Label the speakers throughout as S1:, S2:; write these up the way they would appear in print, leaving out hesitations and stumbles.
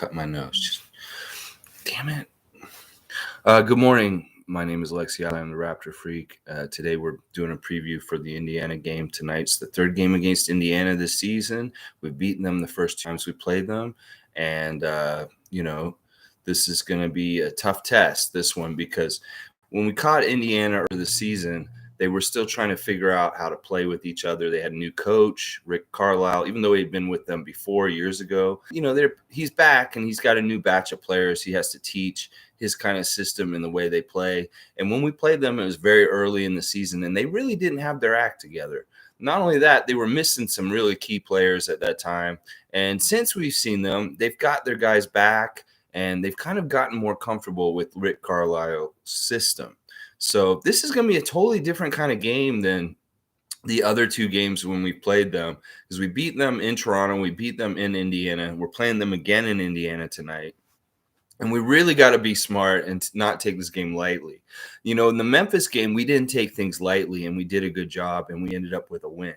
S1: cut my nose. Damn it. Good morning. My name is Alexi. I'm the Raptor Freak. Today we're doing a preview for the Indiana game. Tonight's the third game against Indiana this season. We've beaten them the first two times we played them. And, this is going to be a tough test, this one, because when we caught Indiana early this season, they were still trying to figure out how to play with each other. They had a new coach, Rick Carlisle, even though he'd been with them before years ago. He's back and he's got a new batch of players he has to teach his kind of system and the way they play. And when we played them, it was very early in the season, and they really didn't have their act together. Not only that, they were missing some really key players at that time. And since we've seen them, they've got their guys back, and they've kind of gotten more comfortable with Rick Carlisle's system. So this is going to be a totally different kind of game than the other two games when we played them, because we beat them in Toronto, we beat them in Indiana. We're playing them again in Indiana tonight. And we really got to be smart and not take this game lightly. In the Memphis game, we didn't take things lightly, and we did a good job, and we ended up with a win.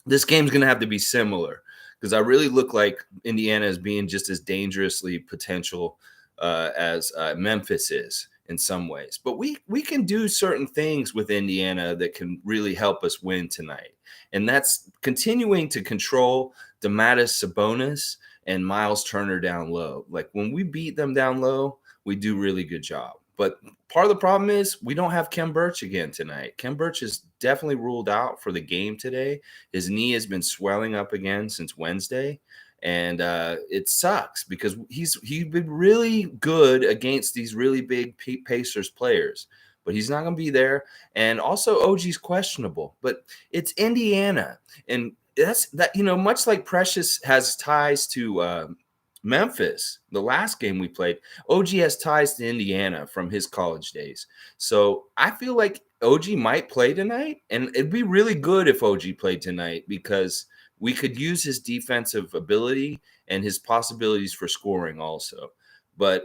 S1: This game's going to have to be similar, because I really look like Indiana as being just as dangerously potential as Memphis is in some ways. But we can do certain things with Indiana that can really help us win tonight. And that's continuing to control Domantas Sabonis and Miles Turner down low. Like when we beat them down low, we do really good job. But part of the problem is we don't have Khem Birch again tonight. Khem Birch is definitely ruled out for the game today. His knee has been swelling up again since Wednesday. And it sucks because he's been really good against these really big Pacers players. But he's not going to be there. And also OG's questionable. But it's Indiana. And that's much like Precious has ties to Memphis, the last game we played, OG has ties to Indiana from his college days. So I feel like OG might play tonight, and it'd be really good if OG played tonight because we could use his defensive ability and his possibilities for scoring also. But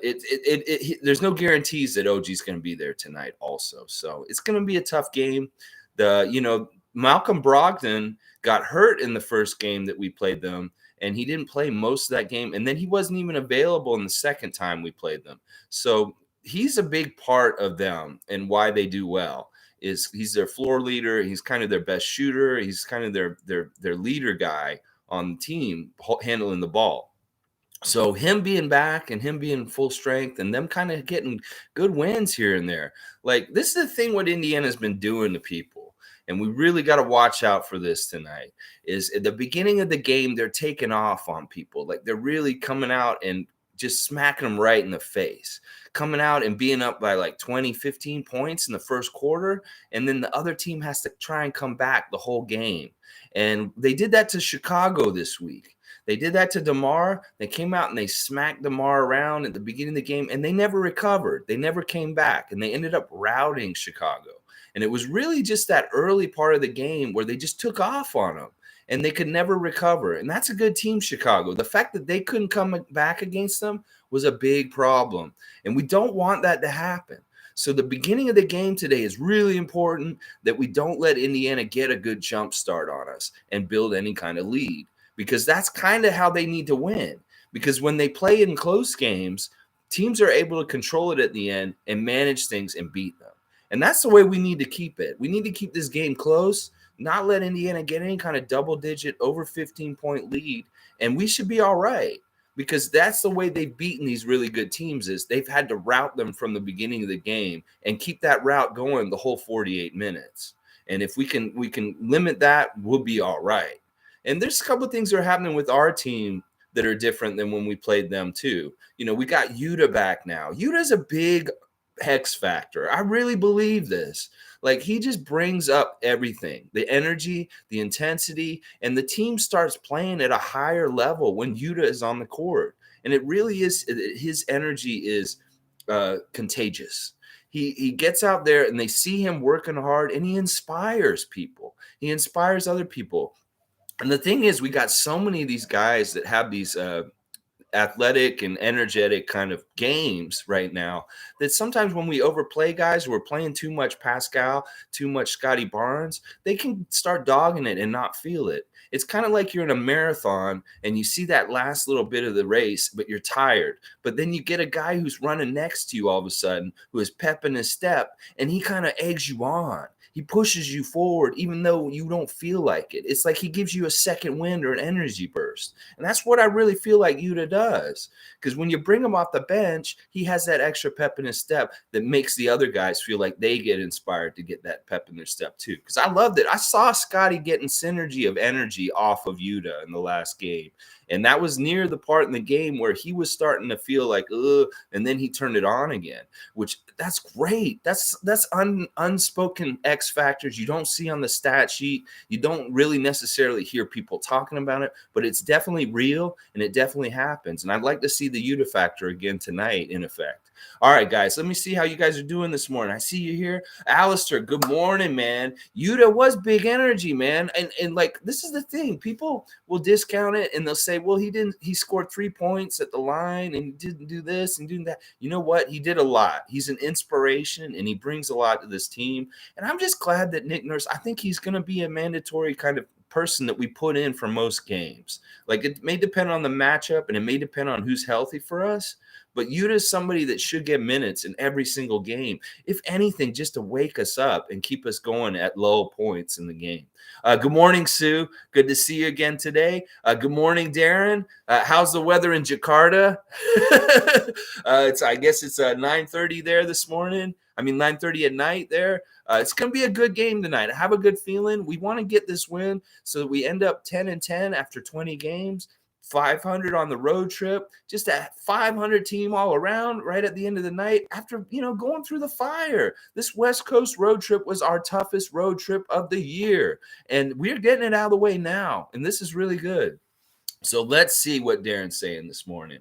S1: there's no guarantees that OG's going to be there tonight also. So it's going to be a tough game. Malcolm Brogdon got hurt in the first game that we played them, and he didn't play most of that game. And then he wasn't even available in the second time we played them. So he's a big part of them and why they do well. He's their floor leader. He's kind of their best shooter. He's kind of their leader guy on the team handling the ball. So him being back and him being full strength and them kind of getting good wins here and there. Like this is the thing what Indiana's been doing to people. And we really got to watch out for this tonight. Is at the beginning of the game, they're taking off on people. Like they're really coming out and just smacking them right in the face. Coming out and being up by like 20, 15 points in the first quarter. And then the other team has to try and come back the whole game. And they did that to Chicago this week. They did that to DeMar. They came out and they smacked DeMar around at the beginning of the game, and they never recovered. They never came back, and they ended up routing Chicago. And it was really just that early part of the game where they just took off on them, and they could never recover. And that's a good team, Chicago. The fact that they couldn't come back against them was a big problem, and we don't want that to happen. So the beginning of the game today is really important that we don't let Indiana get a good jump start on us and build any kind of lead, because that's kind of how they need to win. Because when they play in close games, teams are able to control it at the end and manage things and beat them. And that's the way we need to keep it. We need to keep this game close, not let Indiana get any kind of double-digit, over 15-point lead, and we should be all right, because that's the way they've beaten these really good teams is they've had to route them from the beginning of the game and keep that route going the whole 48 minutes. And if we can limit that, we'll be all right. And there's a couple of things that are happening with our team that are different than when we played them too. We got Yuta back now. Yuta's a big X factor. I really believe this. Like he just brings up everything, the energy, the intensity, and the team starts playing at a higher level when Yuta is on the court. And it really is, his energy is contagious. He gets out there and they see him working hard, and he inspires people. He inspires other people. And the thing is, we got so many of these guys that have these athletic and energetic kind of games right now that sometimes when we overplay guys who are playing too much Pascal, too much Scotty Barnes, they can start dogging it and not feel it. It's kind of like you're in a marathon and you see that last little bit of the race, but you're tired. But then you get a guy who's running next to you all of a sudden who has pep in his step, and he kind of eggs you on. He pushes you forward even though you don't feel like it. It's like he gives you a second wind or an energy burst. And that's what I really feel like Yuta does. Because when you bring him off the bench, he has that extra pep in his step that makes the other guys feel like they get inspired to get that pep in their step too. Because I loved it. I saw Scotty getting synergy of energy off of Yuta in the last game. And that was near the part in the game where he was starting to feel like, ugh, and then he turned it on again, which that's great. That's unspoken X factors you don't see on the stat sheet. You don't really necessarily hear people talking about it, but it's definitely real and it definitely happens. And I'd like to see the Yuta factor again tonight in effect. All right, guys, let me see how you guys are doing this morning. I see you here. Alistair, good morning, man. Yuta was big energy, man. And like, this is the thing. People will discount it and they'll say, well, he scored 3 points at the line and he didn't do this and doing that. You know what? He did a lot. He's an inspiration and he brings a lot to this team. And I'm just glad that Nick Nurse, I think he's going to be a mandatory kind of person that we put in for most games. Like, it may depend on the matchup and it may depend on who's healthy for us. But Yuta is somebody that should get minutes in every single game, if anything, just to wake us up and keep us going at low points in the game. Good morning, Sue. Good to see you again today. Good morning, Darren. How's the weather in Jakarta? I guess it's 9:30 there this morning. I mean, 9:30 at night there. It's going to be a good game tonight. I have a good feeling. We want to get this win so that we end up 10-10 after 20 games. 500 on the road trip, just a 500 team all around right at the end of the night after, going through the fire. This West Coast road trip was our toughest road trip of the year, and we're getting it out of the way now, and this is really good. So let's see what Darren's saying this morning.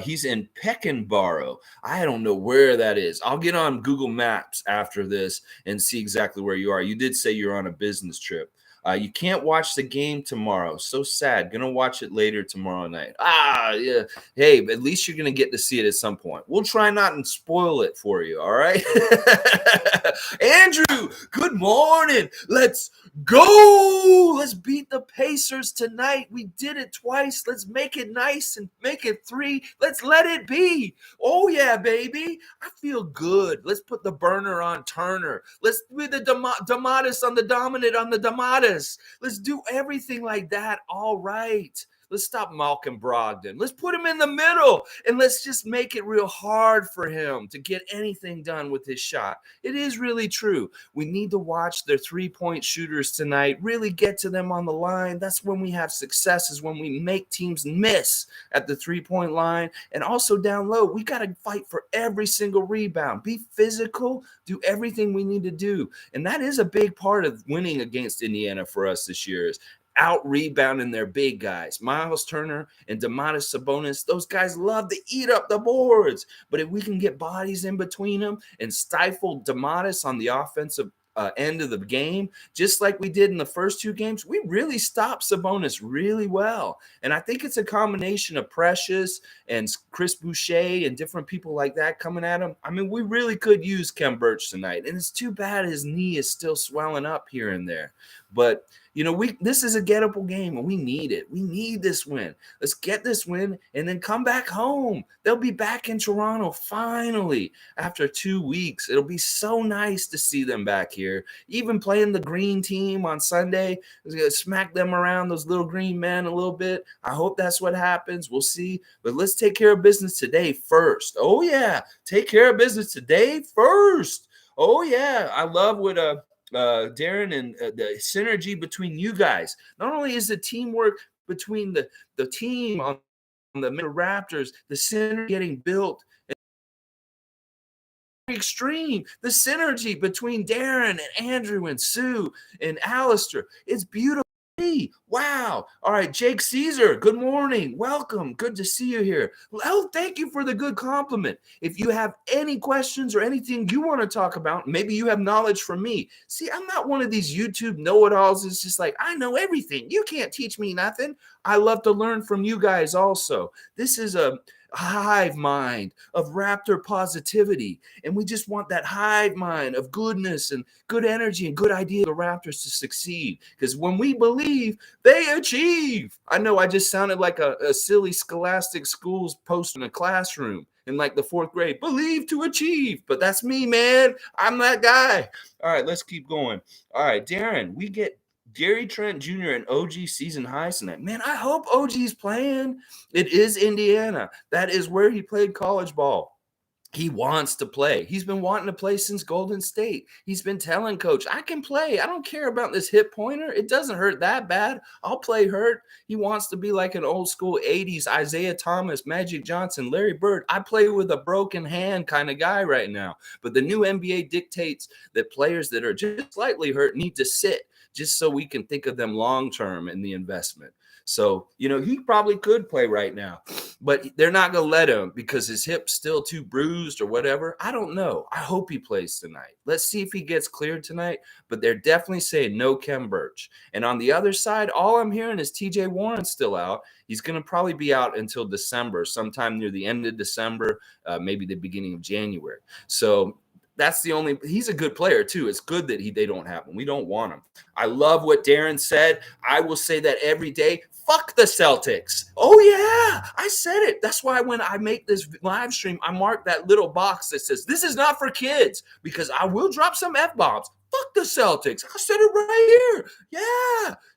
S1: He's in Pekanbaru. I don't know where that is. I'll get on Google Maps after this and see exactly where you are. You did say you're on a business trip. You can't watch the game tomorrow. So sad. Gonna watch it later tomorrow night. Yeah. Hey, but at least you're gonna get to see it at some point. We'll try not and spoil it for you. All right. Andrew, good morning. Let's go. Let's beat the Pacers tonight. We did it twice. Let's make it nice and make it 3. Let's let it be. Oh yeah, baby. I feel good. Let's put the burner on Turner. Let's be the Domatis on the dominant on the Domatis. Let's do everything like that. All right. Let's stop Malcolm Brogdon. Let's put him in the middle and let's just make it real hard for him to get anything done with his shot. It is really true. We need to watch their 3-point shooters tonight, really get to them on the line. That's when we have success, is when we make teams miss at the 3-point line. And also down low, we got to fight for every single rebound. Be physical, do everything we need to do. And that is a big part of winning against Indiana for us this year, is out rebounding their big guys. Miles Turner and Domantas Sabonis, those guys love to eat up the boards. But if we can get bodies in between them and stifle Domantas on the offensive end of the game, just like we did in the first 2 games, we really stopped Sabonis really well. And I think it's a combination of Precious and Chris Boucher and different people like that coming at him. I mean, we really could use Khem Birch tonight. And it's too bad his knee is still swelling up here and there. But this is a gettable game and we need it. We need this win. Let's get this win and then come back home. They'll be back in Toronto finally after 2 weeks. It'll be so nice to see them back here. Even playing the green team on Sunday, smack them around, those little green men, a little bit. I hope that's what happens. We'll see. But let's take care of business today first. Oh, yeah. Take care of business today first. Oh, yeah. I love what Darren and the synergy between you guys. Not only is the teamwork between the team on the Raptors, the synergy getting built extreme. The synergy between Darren and Andrew and Sue and Alistair, it's beautiful. Wow. All right, Jake Caesar, good morning. Welcome. Good to see you here. Oh, thank you for the good compliment. If you have any questions or anything you want to talk about, maybe you have knowledge from me. See, I'm not one of these YouTube know-it-alls. It's just like, I know everything. You can't teach me nothing. I love to learn from you guys also. This is a hive mind of Raptor positivity. And we just want that hive mind of goodness and good energy and good idea of the Raptors to succeed. Because when we believe, they achieve. I know I just sounded like a silly scholastic schools post in a classroom in like the fourth grade. Believe to achieve. But that's me, man. I'm that guy. All right, let's keep going. All right, Darren, we get Gary Trent Jr. and OG season highs tonight. Man, I hope OG's playing. It is Indiana. That is where he played college ball. He wants to play. He's been wanting to play since Golden State. He's been telling coach, I can play. I don't care about this hip pointer. It doesn't hurt that bad. I'll play hurt. He wants to be like an old school 80s Isaiah Thomas, Magic Johnson, Larry Bird. I play with a broken hand kind of guy right now. But the new NBA dictates that players that are just slightly hurt need to sit just so we can think of them long term in the investment. So, he probably could play right now, but they're not going to let him because his hip's still too bruised or whatever. I don't know. I hope he plays tonight. Let's see if he gets cleared tonight, but they're definitely saying no Kem Birch. And on the other side, all I'm hearing is TJ Warren's still out. He's going to probably be out until December, sometime near the end of December, maybe the beginning of January. So that's the only – he's a good player too. It's good that they don't have him. We don't want him. I love what Darren said. I will say that every day. Fuck the Celtics. Oh, yeah, I said it. That's why when I make this live stream, I mark that little box that says, this is not for kids, because I will drop some F-bombs. Fuck the Celtics. I said it right here.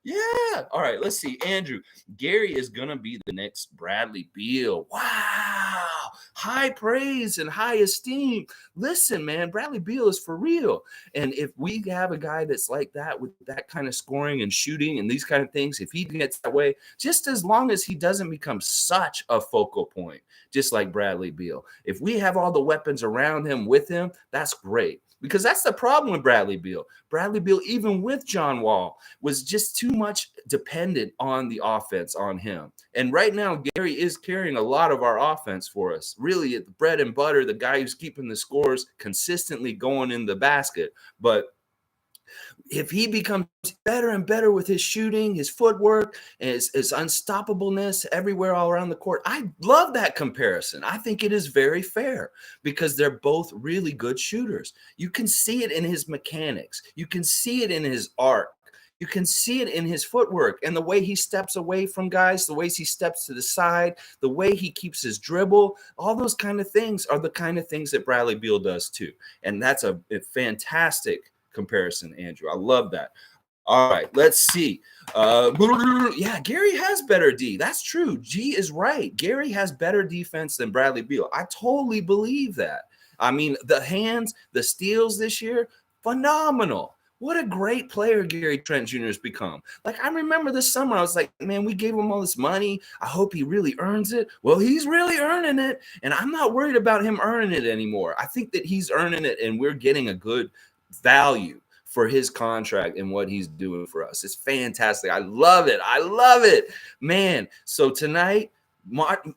S1: Yeah. All right, let's see. Andrew, Gary is going to be the next Bradley Beal. Wow. High praise and high esteem. Listen, man, Bradley Beal is for real. And if we have a guy that's like that with that kind of scoring and shooting and these kind of things, if he gets that way, just as long as he doesn't become such a focal point, just like Bradley Beal. If we have all the weapons around him with him, that's great. Because that's the problem with Bradley Beal. Bradley Beal, even with John Wall, was just too much dependent on the offense on him. And right now, Gary is carrying a lot of our offense for us. Really, the bread and butter, the guy who's keeping the scores consistently going in the basket. But if he becomes better and better with his shooting, his footwork, his unstoppableness everywhere all around the court, I love that comparison. I think it is very fair because they're both really good shooters. You can see it in his mechanics. You can see it in his arc. You can see it in his footwork and the way he steps away from guys, the ways he steps to the side, the way he keeps his dribble. All those kind of things are the kind of things that Bradley Beal does too. And that's a fantastic comparison, Andrew. I love that. All right, let's see. Yeah, Gary has better D. That's true. G is right. Gary has better defense than Bradley Beal. I totally believe that. I mean, the hands, the steals this year, phenomenal. What a great player Gary Trent Jr. has become. Like, I remember this summer, I was like, man, we gave him all this money. I hope he really earns it. Well, he's really earning it, and I'm not worried about him earning it anymore. I think that he's earning it, and we're getting a good value for his contract and what he's doing for us. It's fantastic. I love it. Man, so tonight,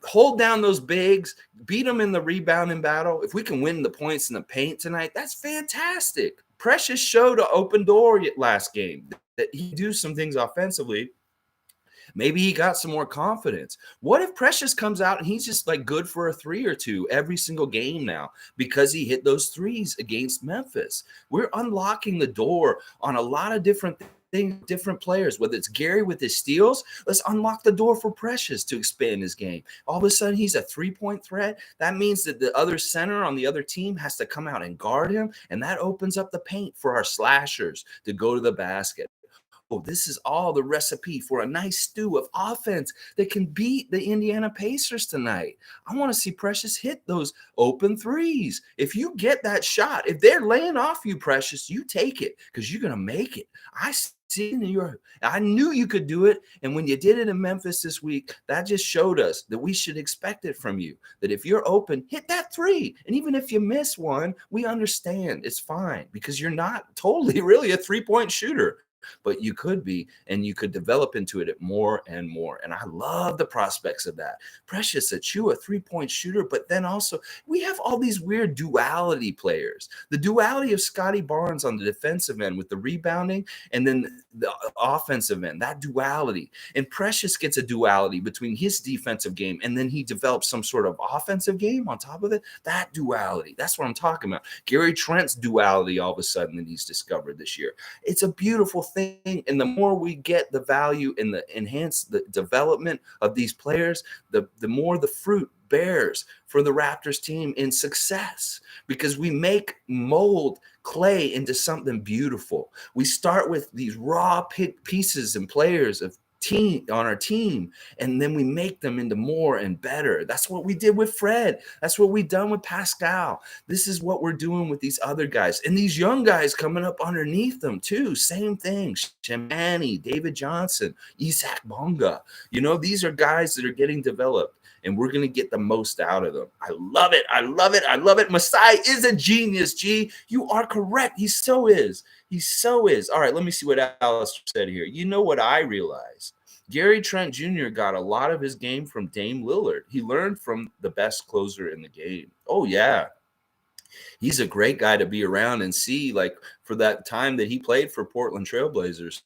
S1: hold down those bigs, beat them in the rebounding battle. If we can win the points in the paint tonight, that's fantastic. Precious showed an open door last game that he do some things offensively. Maybe he got some more confidence. What if Precious comes out and he's just like good for a 3 or 2 every single game now because he hit those threes against Memphis? We're unlocking the door on a lot of different things, different players, whether it's Gary with his steals. Let's unlock the door for Precious to expand his game. All of a sudden, he's a 3-point threat. That means that the other center on the other team has to come out and guard him, and that opens up the paint for our slashers to go to the basket. Oh, this is all the recipe for a nice stew of offense that can beat the Indiana Pacers tonight. I want to see Precious hit those open threes. If you get that shot, if they're laying off you, Precious, you take it because you're going to make it. I knew you could do it. And when you did it in Memphis this week, that just showed us that we should expect it from you, that if you're open, hit that 3. And even if you miss one, we understand. It's fine because you're not totally really a 3-point shooter. but you could be, and you could develop into it more and more. And I love the prospects of that. Precious Achua, 3-point shooter, but then also we have all these weird duality players. The duality of Scotty Barnes on the defensive end with the rebounding, and then the offensive end, that duality. And Precious gets a duality between his defensive game, and then he develops some sort of offensive game on top of it. That duality, that's what I'm talking about. Gary Trent's duality all of a sudden that he's discovered this year. It's a beautiful thing. And the more we get the value and the enhance the development of these players, the more the fruit bears for the Raptors team in success, because we mold clay into something beautiful. We start with these raw pieces and players of team on our team, and then we make them into more and better. That's what we did with Fred. That's what we've done with Pascal. This is what we're doing with these other guys, and these young guys coming up underneath them too. Same thing. Shemani, David Johnson, Isaac Bonga. These are guys that are getting developed, and we're going to get the most out of them. I love it. I love it. I love it. Masai is a genius, G. You are correct. He so is. He so is. All right, let me see what Alice said here. You know what I realized? Gary Trent Jr. got a lot of his game from Dame Lillard. He learned from the best closer in the game. Oh, yeah. He's a great guy to be around and see, like, for that time that he played for Portland Trailblazers.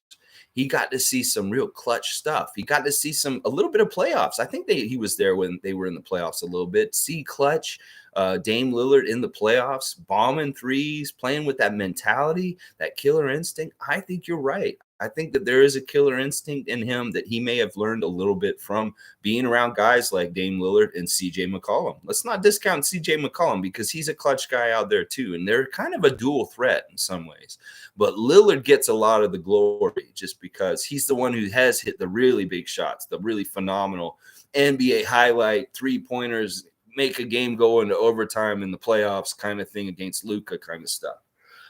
S1: He got to see some real clutch stuff. He got to see a little bit of playoffs. I think he was there when they were in the playoffs a little bit. See clutch, Dame Lillard in the playoffs, bombing threes, playing with that mentality, that killer instinct. I think you're right. I think that there is a killer instinct in him that he may have learned a little bit from being around guys like Dame Lillard and CJ McCollum. Let's not discount CJ McCollum, because he's a clutch guy out there too. And they're kind of a dual threat in some ways. But Lillard gets a lot of the glory just because he's the one who has hit the really big shots, the really phenomenal NBA highlight 3-pointers, make a game go into overtime in the playoffs kind of thing against Luka kind of stuff.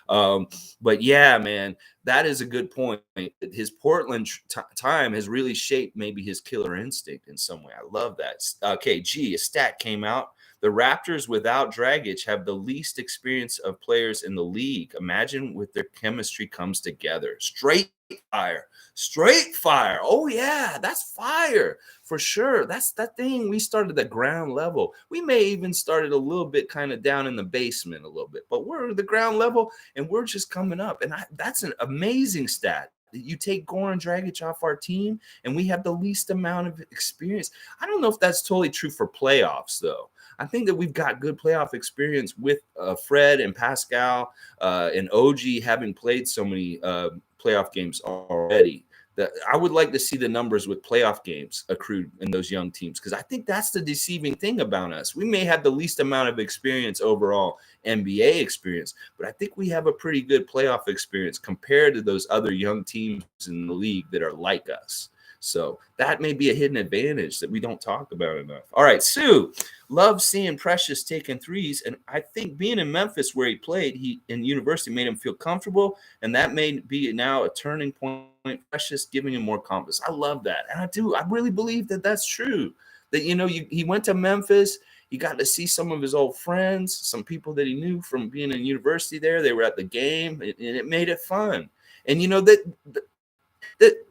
S1: But yeah, man, that is a good point. His Portland time has really shaped maybe his killer instinct in some way. I love that. Okay, a stat came out. The Raptors without Dragic have the least experience of players in the league. Imagine with their chemistry comes together. Straight fire. Oh, yeah, that's fire for sure. That's that thing. We started at ground level. We may even started a little bit kind of down in the basement a little bit, but we're at the ground level and we're just coming up. And that's an amazing stat. You take Goran Dragic off our team and we have the least amount of experience. I don't know if that's totally true for playoffs, though. I think that we've got good playoff experience with Fred and Pascal and OG having played so many playoff games already. I would like to see the numbers with playoff games accrued in those young teams, because I think that's the deceiving thing about us. We may have the least amount of experience overall, NBA experience, but I think we have a pretty good playoff experience compared to those other young teams in the league that are like us. So that may be a hidden advantage that we don't talk about enough. All right, Sue, love seeing Precious taking threes. And I think being in Memphis where he played, in university made him feel comfortable. And that may be now a turning point. Precious giving him more confidence. I love that. And I really believe that that's true. That, he went to Memphis. He got to see some of his old friends, some people that he knew from being in university there. They were at the game, and it made it fun. And,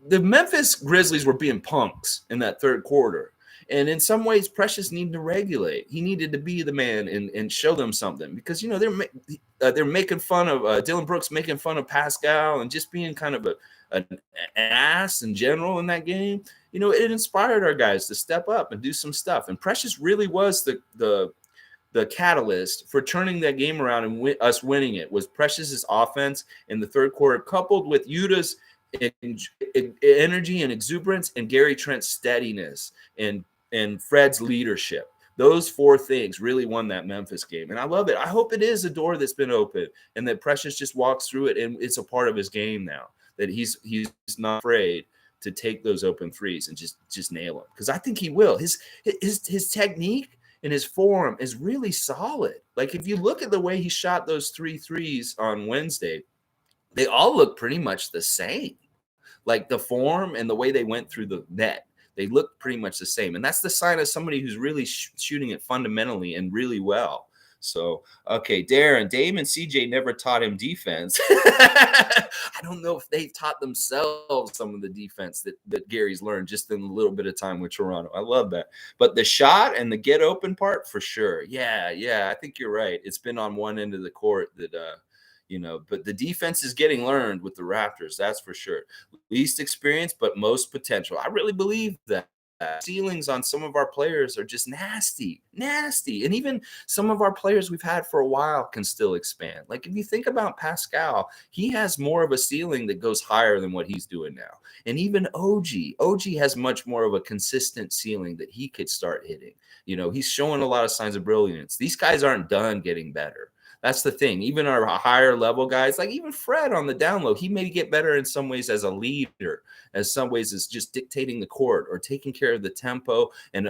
S1: the Memphis Grizzlies were being punks in that third quarter. And in some ways, Precious needed to regulate. He needed to be the man and show them something, because, they're making fun of Dylan Brooks, making fun of Pascal, and just being kind of an ass in general in that game. It inspired our guys to step up and do some stuff. And Precious really was the catalyst for turning that game around and us winning it. Was Precious's offense in the third quarter, coupled with Utah's energy and exuberance, and Gary Trent's steadiness and Fred's leadership. Those four things really won that Memphis game. And I love it. I hope it is a door that's been opened and that Precious just walks through it and it's a part of his game now, that he's not afraid to take those open threes and just nail them. Because I think he will. His technique and his form is really solid. Like, if you look at the way he shot those 3 threes on Wednesday, they all look pretty much the same. Like, the form and the way they went through the net, they look pretty much the same. And that's the sign of somebody who's really shooting it fundamentally and really well. So, okay, Darren, Dame and CJ never taught him defense. I don't know if they've taught themselves some of the defense that Gary's learned just in a little bit of time with Toronto. I love that. But the shot and the get open part, for sure. Yeah, I think you're right. It's been on one end of the court that, but the defense is getting learned with the Raptors. That's for sure. Least experience, but most potential. I really believe that. Ceilings on some of our players are just nasty. And even some of our players we've had for a while can still expand. Like if you think about Pascal, he has more of a ceiling that goes higher than what he's doing now. And even OG has much more of a consistent ceiling that he could start hitting. He's showing a lot of signs of brilliance. These guys aren't done getting better. That's the thing. Even our higher level guys, like even Fred on the down low, he may get better in some ways as a leader, as some ways as just dictating the court or taking care of the tempo and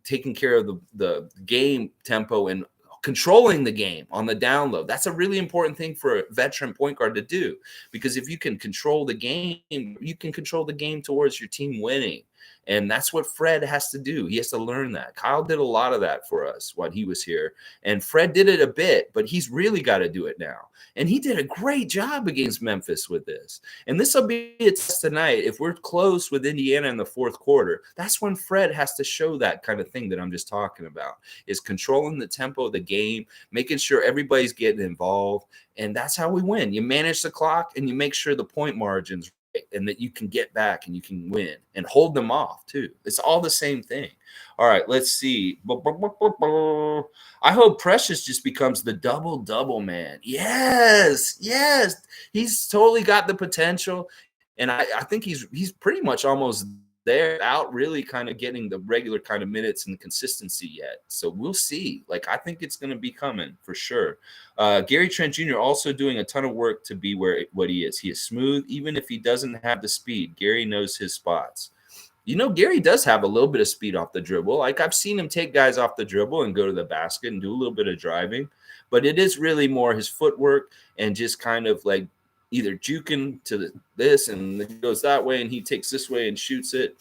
S1: taking care of the game tempo and controlling the game on the down low. That's a really important thing for a veteran point guard to do, because if you can control the game, you can control the game towards your team winning. And that's what Fred has to do. He has to learn that. Kyle did a lot of that for us while he was here. And Fred did it a bit, but he's really got to do it now. And he did a great job against Memphis with this. And this will be a test tonight. If we're close with Indiana in the fourth quarter, that's when Fred has to show that kind of thing that I'm just talking about, is controlling the tempo of the game, making sure everybody's getting involved. And that's how we win. You manage the clock and you make sure the point margins and that you can get back and you can win and hold them off too. It's all the same thing. All right, let's see. I hope Precious just becomes the double man. Yes. He's totally got the potential. And I think he's pretty much almost there without really kind of getting the regular kind of minutes and consistency yet. So we'll see. Like, I think it's going to be coming for sure. Gary Trent Jr. also doing a ton of work to be what he is. He is smooth, even if he doesn't have the speed. Gary knows his spots. Gary does have a little bit of speed off the dribble. Like, I've seen him take guys off the dribble and go to the basket and do a little bit of driving. But it is really more his footwork and just kind of like either juking to this and it goes that way and he takes this way and shoots it,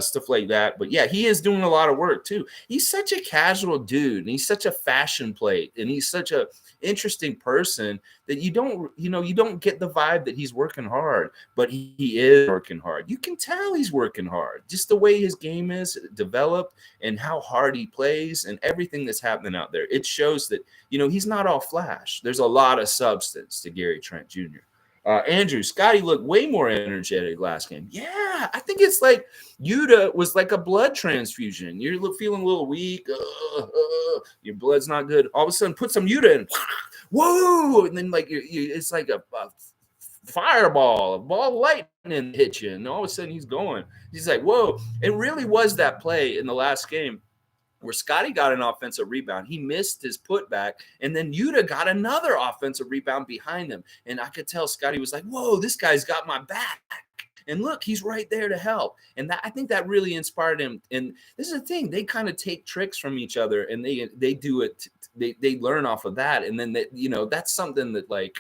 S1: stuff like that. But yeah, he is doing a lot of work too. He's such a casual dude and he's such a fashion plate and he's such a interesting person that you don't get the vibe that he's working hard, but he is working hard. You can tell he's working hard, just the way his game is developed and how hard he plays and everything that's happening out there. It shows that, he's not all flash. There's a lot of substance to Gary Trent Jr. Andrew, Scotty looked way more energetic last game. Yeah, I think it's like Yuta was like a blood transfusion. You're feeling a little weak. Your blood's not good. All of a sudden, put some Yuta in. Whoa! And then like it's like a fireball, a ball of lightning hit you. And all of a sudden, he's going. He's like, whoa. It really was that play in the last game where Scotty got an offensive rebound. He missed his putback, and then Yuta got another offensive rebound behind him. And I could tell Scotty was like, whoa, this guy's got my back. And look, he's right there to help. And I think that really inspired him. And this is the thing. They kind of take tricks from each other, and they do it. They learn off of that. And then, that's something that, like,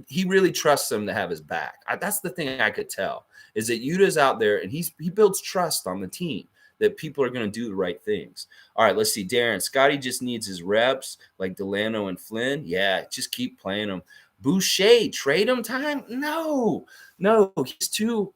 S1: he really trusts them to have his back. That's the thing I could tell, is that Yuta's out there, and he builds trust on the team, that people are going to do the right things. All right, let's see. Darren, Scotty just needs his reps like Delano and Flynn. Yeah, just keep playing them. Boucher, trade him time? No, he's too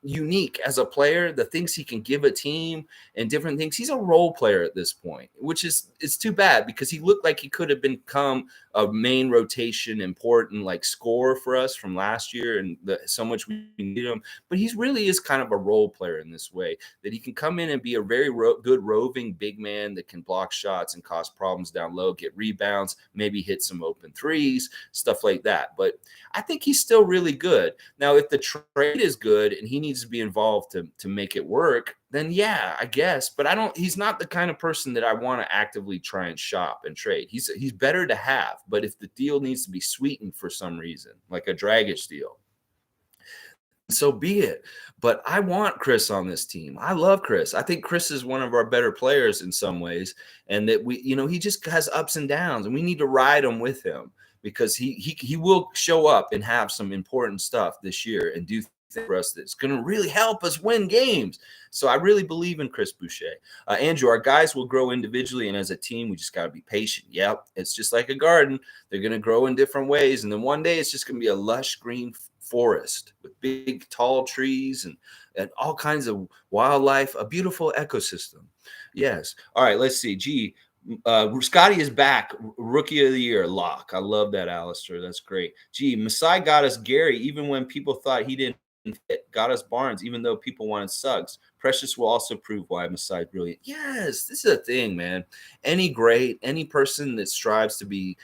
S1: unique as a player, the things he can give a team and different things. He's a role player at this point, which it's too bad, because he looked like he could have become a main rotation, important like scorer for us from last year, and so much we need him. But he really is kind of a role player in this way, that he can come in and be a very good roving big man that can block shots and cause problems down low, get rebounds, maybe hit some open threes, stuff like that. But I think he's still really good. Now, if the trade is good and he needs to be involved to make it work, then yeah, I guess. But he's not the kind of person that I want to actively try and shop and trade. He's better to have. But if the deal needs to be sweetened for some reason, like a Dragic deal, so be it. But I want Chris on this team. I love Chris. I think Chris is one of our better players in some ways, and that he just has ups and downs, and we need to ride him with him, because he will show up and have some important stuff this year and do for us that's going to really help us win games. So I really believe in Chris Boucher. Andrew, our guys will grow individually, and as a team, we just got to be patient. Yep, it's just like a garden. They're going to grow in different ways, and then one day it's just going to be a lush green forest with big, tall trees and all kinds of wildlife, a beautiful ecosystem. Yes. All right, let's see. Scotty is back. Rookie of the year, lock. I love that, Alistair. That's great. Masai got us Gary, even when people thought he didn't fit. Got us Barnes, even though people wanted Suggs. Precious will also prove why Masai is brilliant. Yes, this is a thing, man. Any person that strives to be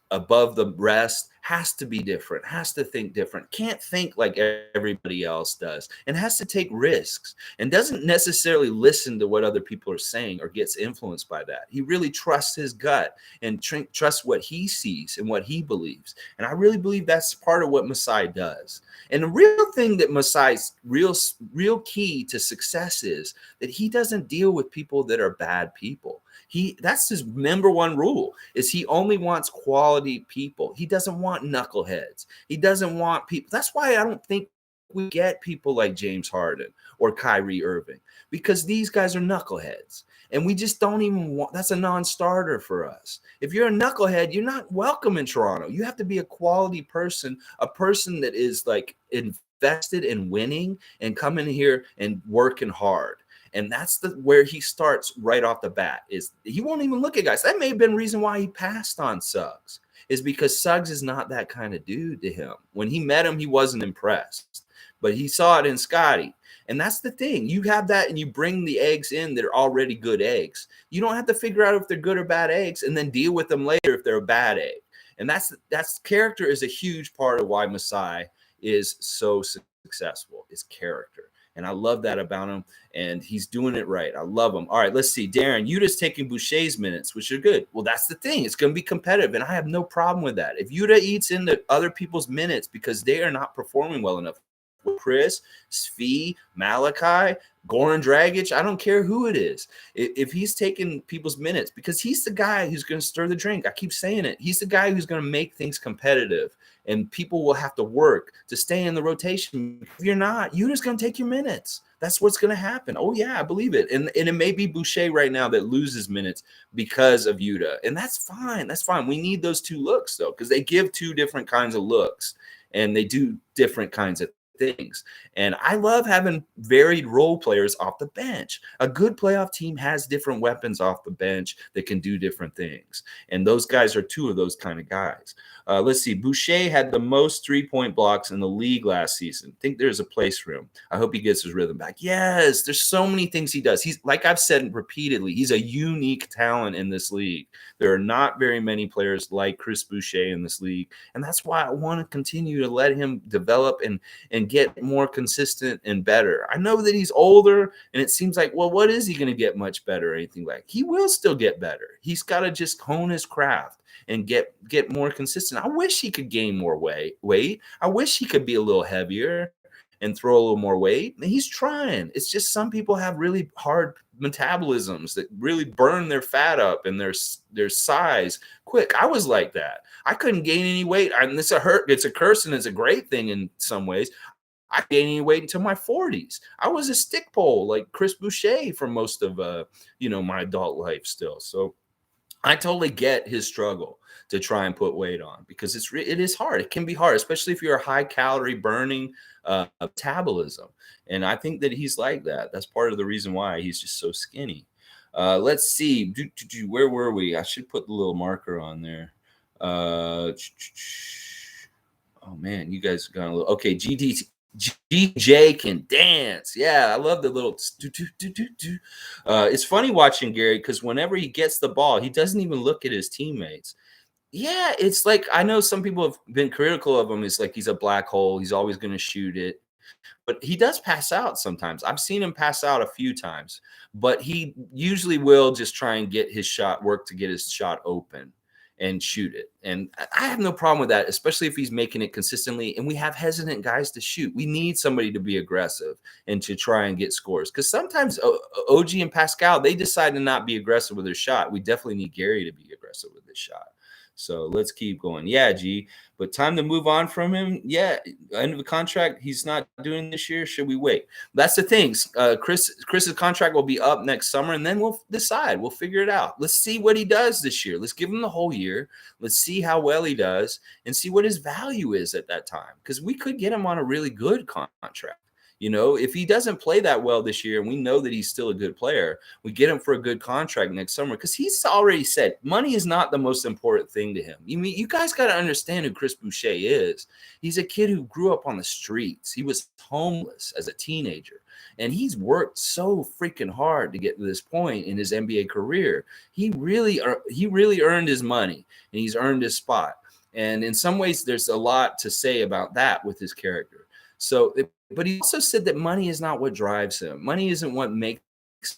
S1: above the rest has to be different, has to think different, can't think like everybody else does, and has to take risks, and doesn't necessarily listen to what other people are saying or gets influenced by that. He really trusts his gut and trusts what he sees and what he believes. And I really believe that's part of what Masai does. And the real thing that Masai's real key to success is that he doesn't deal with people that are bad people. That's his number one rule, is he only wants quality people. He doesn't want knuckleheads. He doesn't want people. That's why I don't think we get people like James Harden or Kyrie Irving, because these guys are knuckleheads. And we just don't even want, that's a non-starter for us. If you're a knucklehead, you're not welcome in Toronto. You have to be a quality person, a person that is like invested in winning and coming here and working hard. And that's where he starts right off the bat, is he won't even look at guys. That may have been the reason why he passed on Suggs, is because Suggs is not that kind of dude to him. When he met him, he wasn't impressed, but he saw it in Scotty. And that's the thing. You have that and you bring the eggs in that are already good eggs. You don't have to figure out if they're good or bad eggs and then deal with them later if they're a bad egg. And that's character is a huge part of why Masai is so successful, is character. And I love that about him, and he's doing it right. I love him. All right, let's see. Darren, Yuta's taking Boucher's minutes, which are good. Well, that's the thing. It's going to be competitive, and I have no problem with that. If Yuta eats into other people's minutes because they are not performing well enough, Chris, Svi, Malachi, Goran Dragic, I don't care who it is. If he's taking people's minutes, because he's the guy who's going to stir the drink. I keep saying it. He's the guy who's going to make things competitive, and people will have to work to stay in the rotation. If you're not, you're just going to take your minutes. That's what's going to happen. Oh, yeah, I believe it. And it may be Boucher right now that loses minutes because of Yuta. And that's fine. That's fine. We need those two looks, though, because they give two different kinds of looks, and they do different kinds of things. And I love having varied role players off the bench. A good playoff team has different weapons off the bench that can do different things. And those guys are two of those kind of guys. Let's see. Boucher had the most 3-point blocks in the league last season. I think there's a place for him. I hope he gets his rhythm back. Yes, there's so many things he does. He's, like I've said repeatedly, he's a unique talent in this league. There are not very many players like Chris Boucher in this league. And that's why I want to continue to let him develop and get more consistent and better. I know that he's older, and it seems like, well, what is he going to get much better or anything like? He will still get better. He's got to just hone his craft and get more consistent. I wish he could gain more weight. I wish he could be a little heavier and throw a little more weight. And he's trying. It's just some people have really hard metabolisms that really burn their fat up and their size quick. I was like that. I couldn't gain any weight. It's a curse, and it's a great thing in some ways. I didn't gain any weight until my 40s. I was a stick pole like Chris Boucher for most of my adult life still. So I totally get his struggle to try and put weight on, because it is hard. It can be hard, especially if you're a high calorie burning metabolism. And I think that he's like that. That's part of the reason why he's just so skinny. Let's see. Where were we? I should put the little marker on there. Oh man, you guys got a little. Okay, GJ can dance. Yeah, I love the little. It's funny watching Gary, because whenever he gets the ball, he doesn't even look at his teammates. Yeah, it's like, I know some people have been critical of him. It's like he's a black hole. He's always going to shoot it. But he does pass out sometimes. I've seen him pass out a few times. But he usually will just try and get his shot, work to get his shot open and shoot it. And I have no problem with that, especially if he's making it consistently. And we have hesitant guys to shoot. We need somebody to be aggressive and to try and get scores. Because sometimes OG and Pascal, they decide to not be aggressive with their shot. We definitely need Gary to be aggressive with his shot. So let's keep going. Yeah, G. But time to move on from him. Yeah, end of the contract. He's not doing this year. Should we wait? That's the thing. Chris's contract will be up next summer, and then we'll decide. We'll figure it out. Let's see what he does this year. Let's give him the whole year. Let's see how well he does, and see what his value is at that time. Because we could get him on a really good contract. If he doesn't play that well this year, and we know that he's still a good player, we get him for a good contract next summer, because he's already said money is not the most important thing to him. You guys got to understand who Chris Boucher is. He's a kid who grew up on the streets. He was homeless as a teenager, and he's worked so freaking hard to get to this point in his NBA career. He really earned his money, and he's earned his spot. And in some ways, there's a lot to say about that with his character. But he also said that money is not what drives him. Money isn't what makes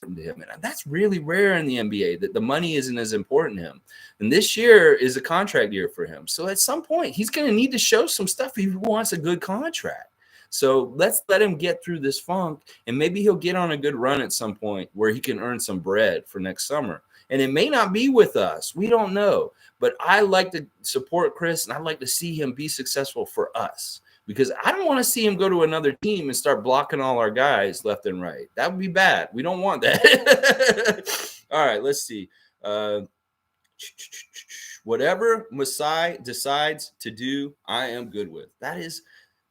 S1: him to him. And that's really rare in the NBA, that the money isn't as important to him. And this year is a contract year for him. So at some point, he's going to need to show some stuff if he wants a good contract. So let's let him get through this funk, and maybe he'll get on a good run at some point where he can earn some bread for next summer. And it may not be with us. We don't know. But I like to support Chris, and I'd like to see him be successful for us, because I don't want to see him go to another team and start blocking all our guys left and right. That would be bad. We don't want that. All right, let's see. Whatever Masai decides to do, I am good with. That is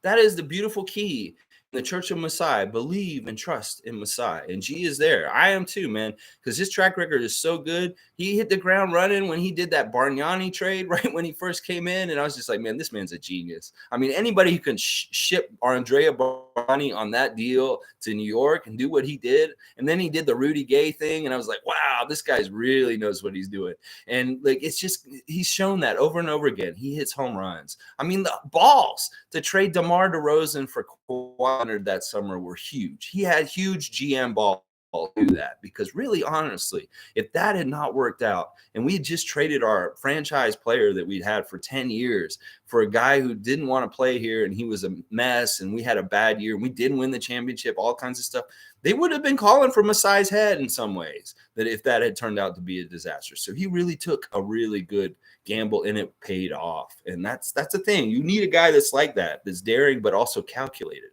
S1: the beautiful key. The Church of Messiah, believe and trust in Messiah. And G is there. I am too, man, because his track record is so good. He hit the ground running when he did that Bargnani trade right when he first came in. And I was just like, man, this man's a genius. I mean, anybody who can ship Andrea Bargnani on that deal to New York and do what he did. And then he did the Rudy Gay thing. And I was like, wow, this guy really knows what he's doing. And like, it's just, he's shown that over and over again. He hits home runs. I mean, the balls to trade DeMar DeRozan for Kawhi that summer were huge. He had huge GM balls to do that, because really, honestly, if that had not worked out and we had just traded our franchise player that we'd had for 10 years for a guy who didn't want to play here, and he was a mess, and we had a bad year, and we didn't win the championship, all kinds of stuff, they would have been calling for Masai's head in some ways, that if that had turned out to be a disaster. So he really took a really good gamble, and it paid off. And that's the thing. You need a guy that's like that, that's daring but also calculated.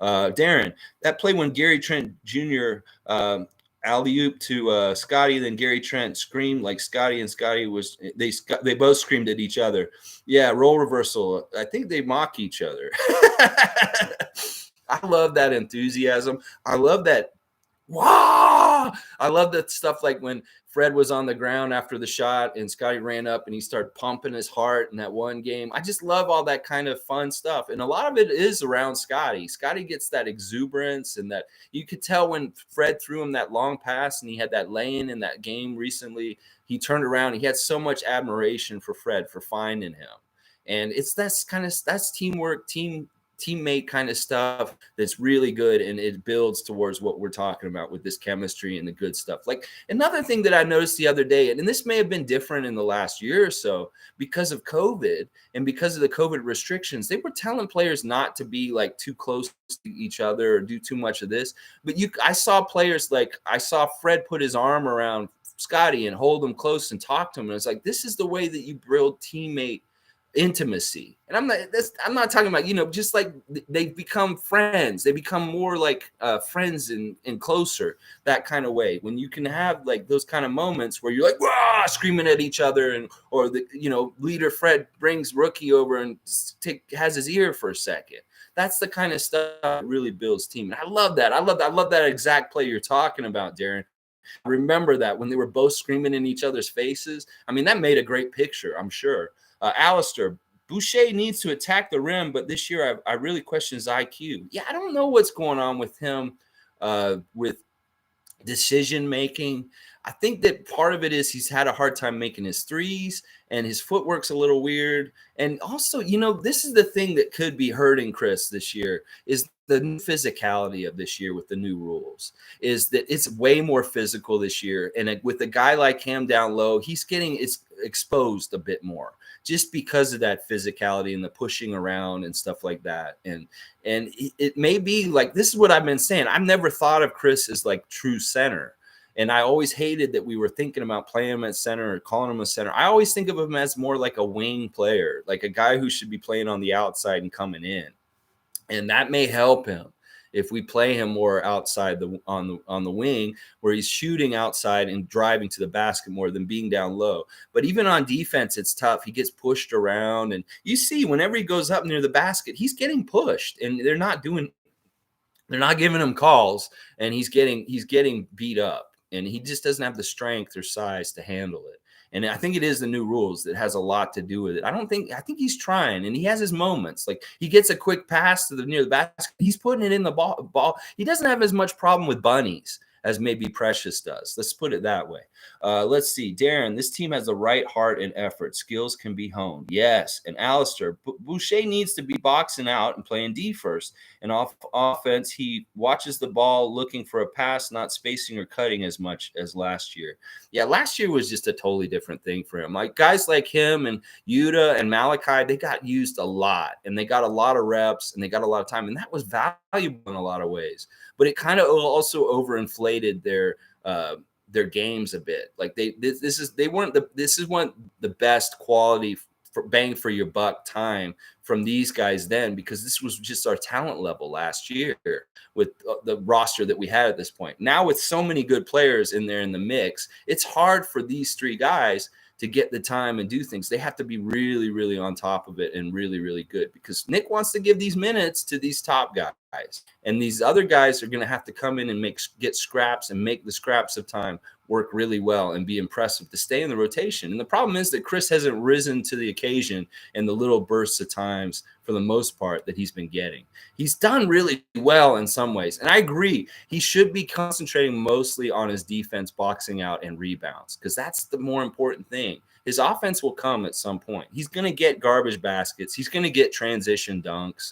S1: Darren, that play when Gary Trent Jr. Alley-oop to Scotty, then Gary Trent screamed like Scotty, and Scotty was they both screamed at each other. Yeah, role reversal. I think they mock each other. I love that enthusiasm. I love that. Wow! I love that stuff, like when Fred was on the ground after the shot and Scotty ran up and he started pumping his heart in that one game. I just love all that kind of fun stuff. And a lot of it is around Scotty. Scotty gets that exuberance, and that you could tell when Fred threw him that long pass and he had that lay-in in that game recently, he turned around. He had so much admiration for Fred for finding him. And that's teamwork, teammate kind of stuff that's really good, and it builds towards what we're talking about with this chemistry and the good stuff. Like, another thing that I noticed the other day, and this may have been different in the last year or so because of COVID and because of the COVID restrictions, they were telling players not to be like too close to each other or do too much of this. But I saw players, like I saw Fred put his arm around Scotty and hold him close and talk to him. And it's like, this is the way that you build teammate intimacy. And I'm not talking about, just like they become friends. They become more like friends and closer, that kind of way. When you can have like those kind of moments where you're like, wah, screaming at each other, or leader Fred brings rookie over and has his ear for a second. That's the kind of stuff that really builds team. And I love that. I love that exact play you're talking about, Darren. I remember that when they were both screaming in each other's faces. I mean, that made a great picture, I'm sure. Alistair, Boucher needs to attack the rim, but this year I really question his IQ. Yeah, I don't know what's going on with him with decision making. I think that part of it is he's had a hard time making his threes, and his footwork's a little weird. And also, this is the thing that could be hurting Chris this year, is the physicality of this year with the new rules, is that it's way more physical this year. And with a guy like him down low, he's getting exposed a bit more, just because of that physicality and the pushing around and stuff like that. And it may be like, this is what I've been saying. I've never thought of Chris as like true center. And I always hated that we were thinking about playing him at center or calling him a center. I always think of him as more like a wing player, like a guy who should be playing on the outside and coming in. And that may help him if we play him more outside on the wing, where he's shooting outside and driving to the basket more than being down low. But even on defense, it's tough. He gets pushed around, and you see whenever he goes up near the basket, he's getting pushed, and they're not giving him calls, and he's getting beat up, and he just doesn't have the strength or size to handle it. And I think it is the new rules that has a lot to do with it. I think he's trying, and he has his moments. Like he gets a quick pass to the near the basket, he's putting it in the ball. He doesn't have as much problem with bunnies as maybe Precious does. Let's put it that way. Let's see. Darren, this team has the right heart and effort. Skills can be honed. Yes. And Alistair, Boucher needs to be boxing out and playing D first. And off offense, he watches the ball looking for a pass, not spacing or cutting as much as last year. Yeah, last year was just a totally different thing for him. Like guys like him and Yuta and Malachi, they got used a lot, and they got a lot of reps, and they got a lot of time, and that was valuable in a lot of ways. But it kind of also overinflated their games a bit. Like this is one of the best quality for bang for your buck time from these guys then, because this was just our talent level last year with the roster that we had at this point. Now with so many good players in there in the mix, it's hard for these three guys to get the time and do things. They have to be really, really on top of it and really, really good, because Nick wants to give these minutes to these top guys. And these other guys are going to have to come in and get scraps and make the scraps of time work really well and be impressive to stay in the rotation. And the problem is that Chris hasn't risen to the occasion in the little bursts of times for the most part that he's been getting. He's done really well in some ways. And I agree, he should be concentrating mostly on his defense, boxing out, and rebounds, because that's the more important thing. His offense will come at some point. He's going to get garbage baskets. He's going to get transition dunks,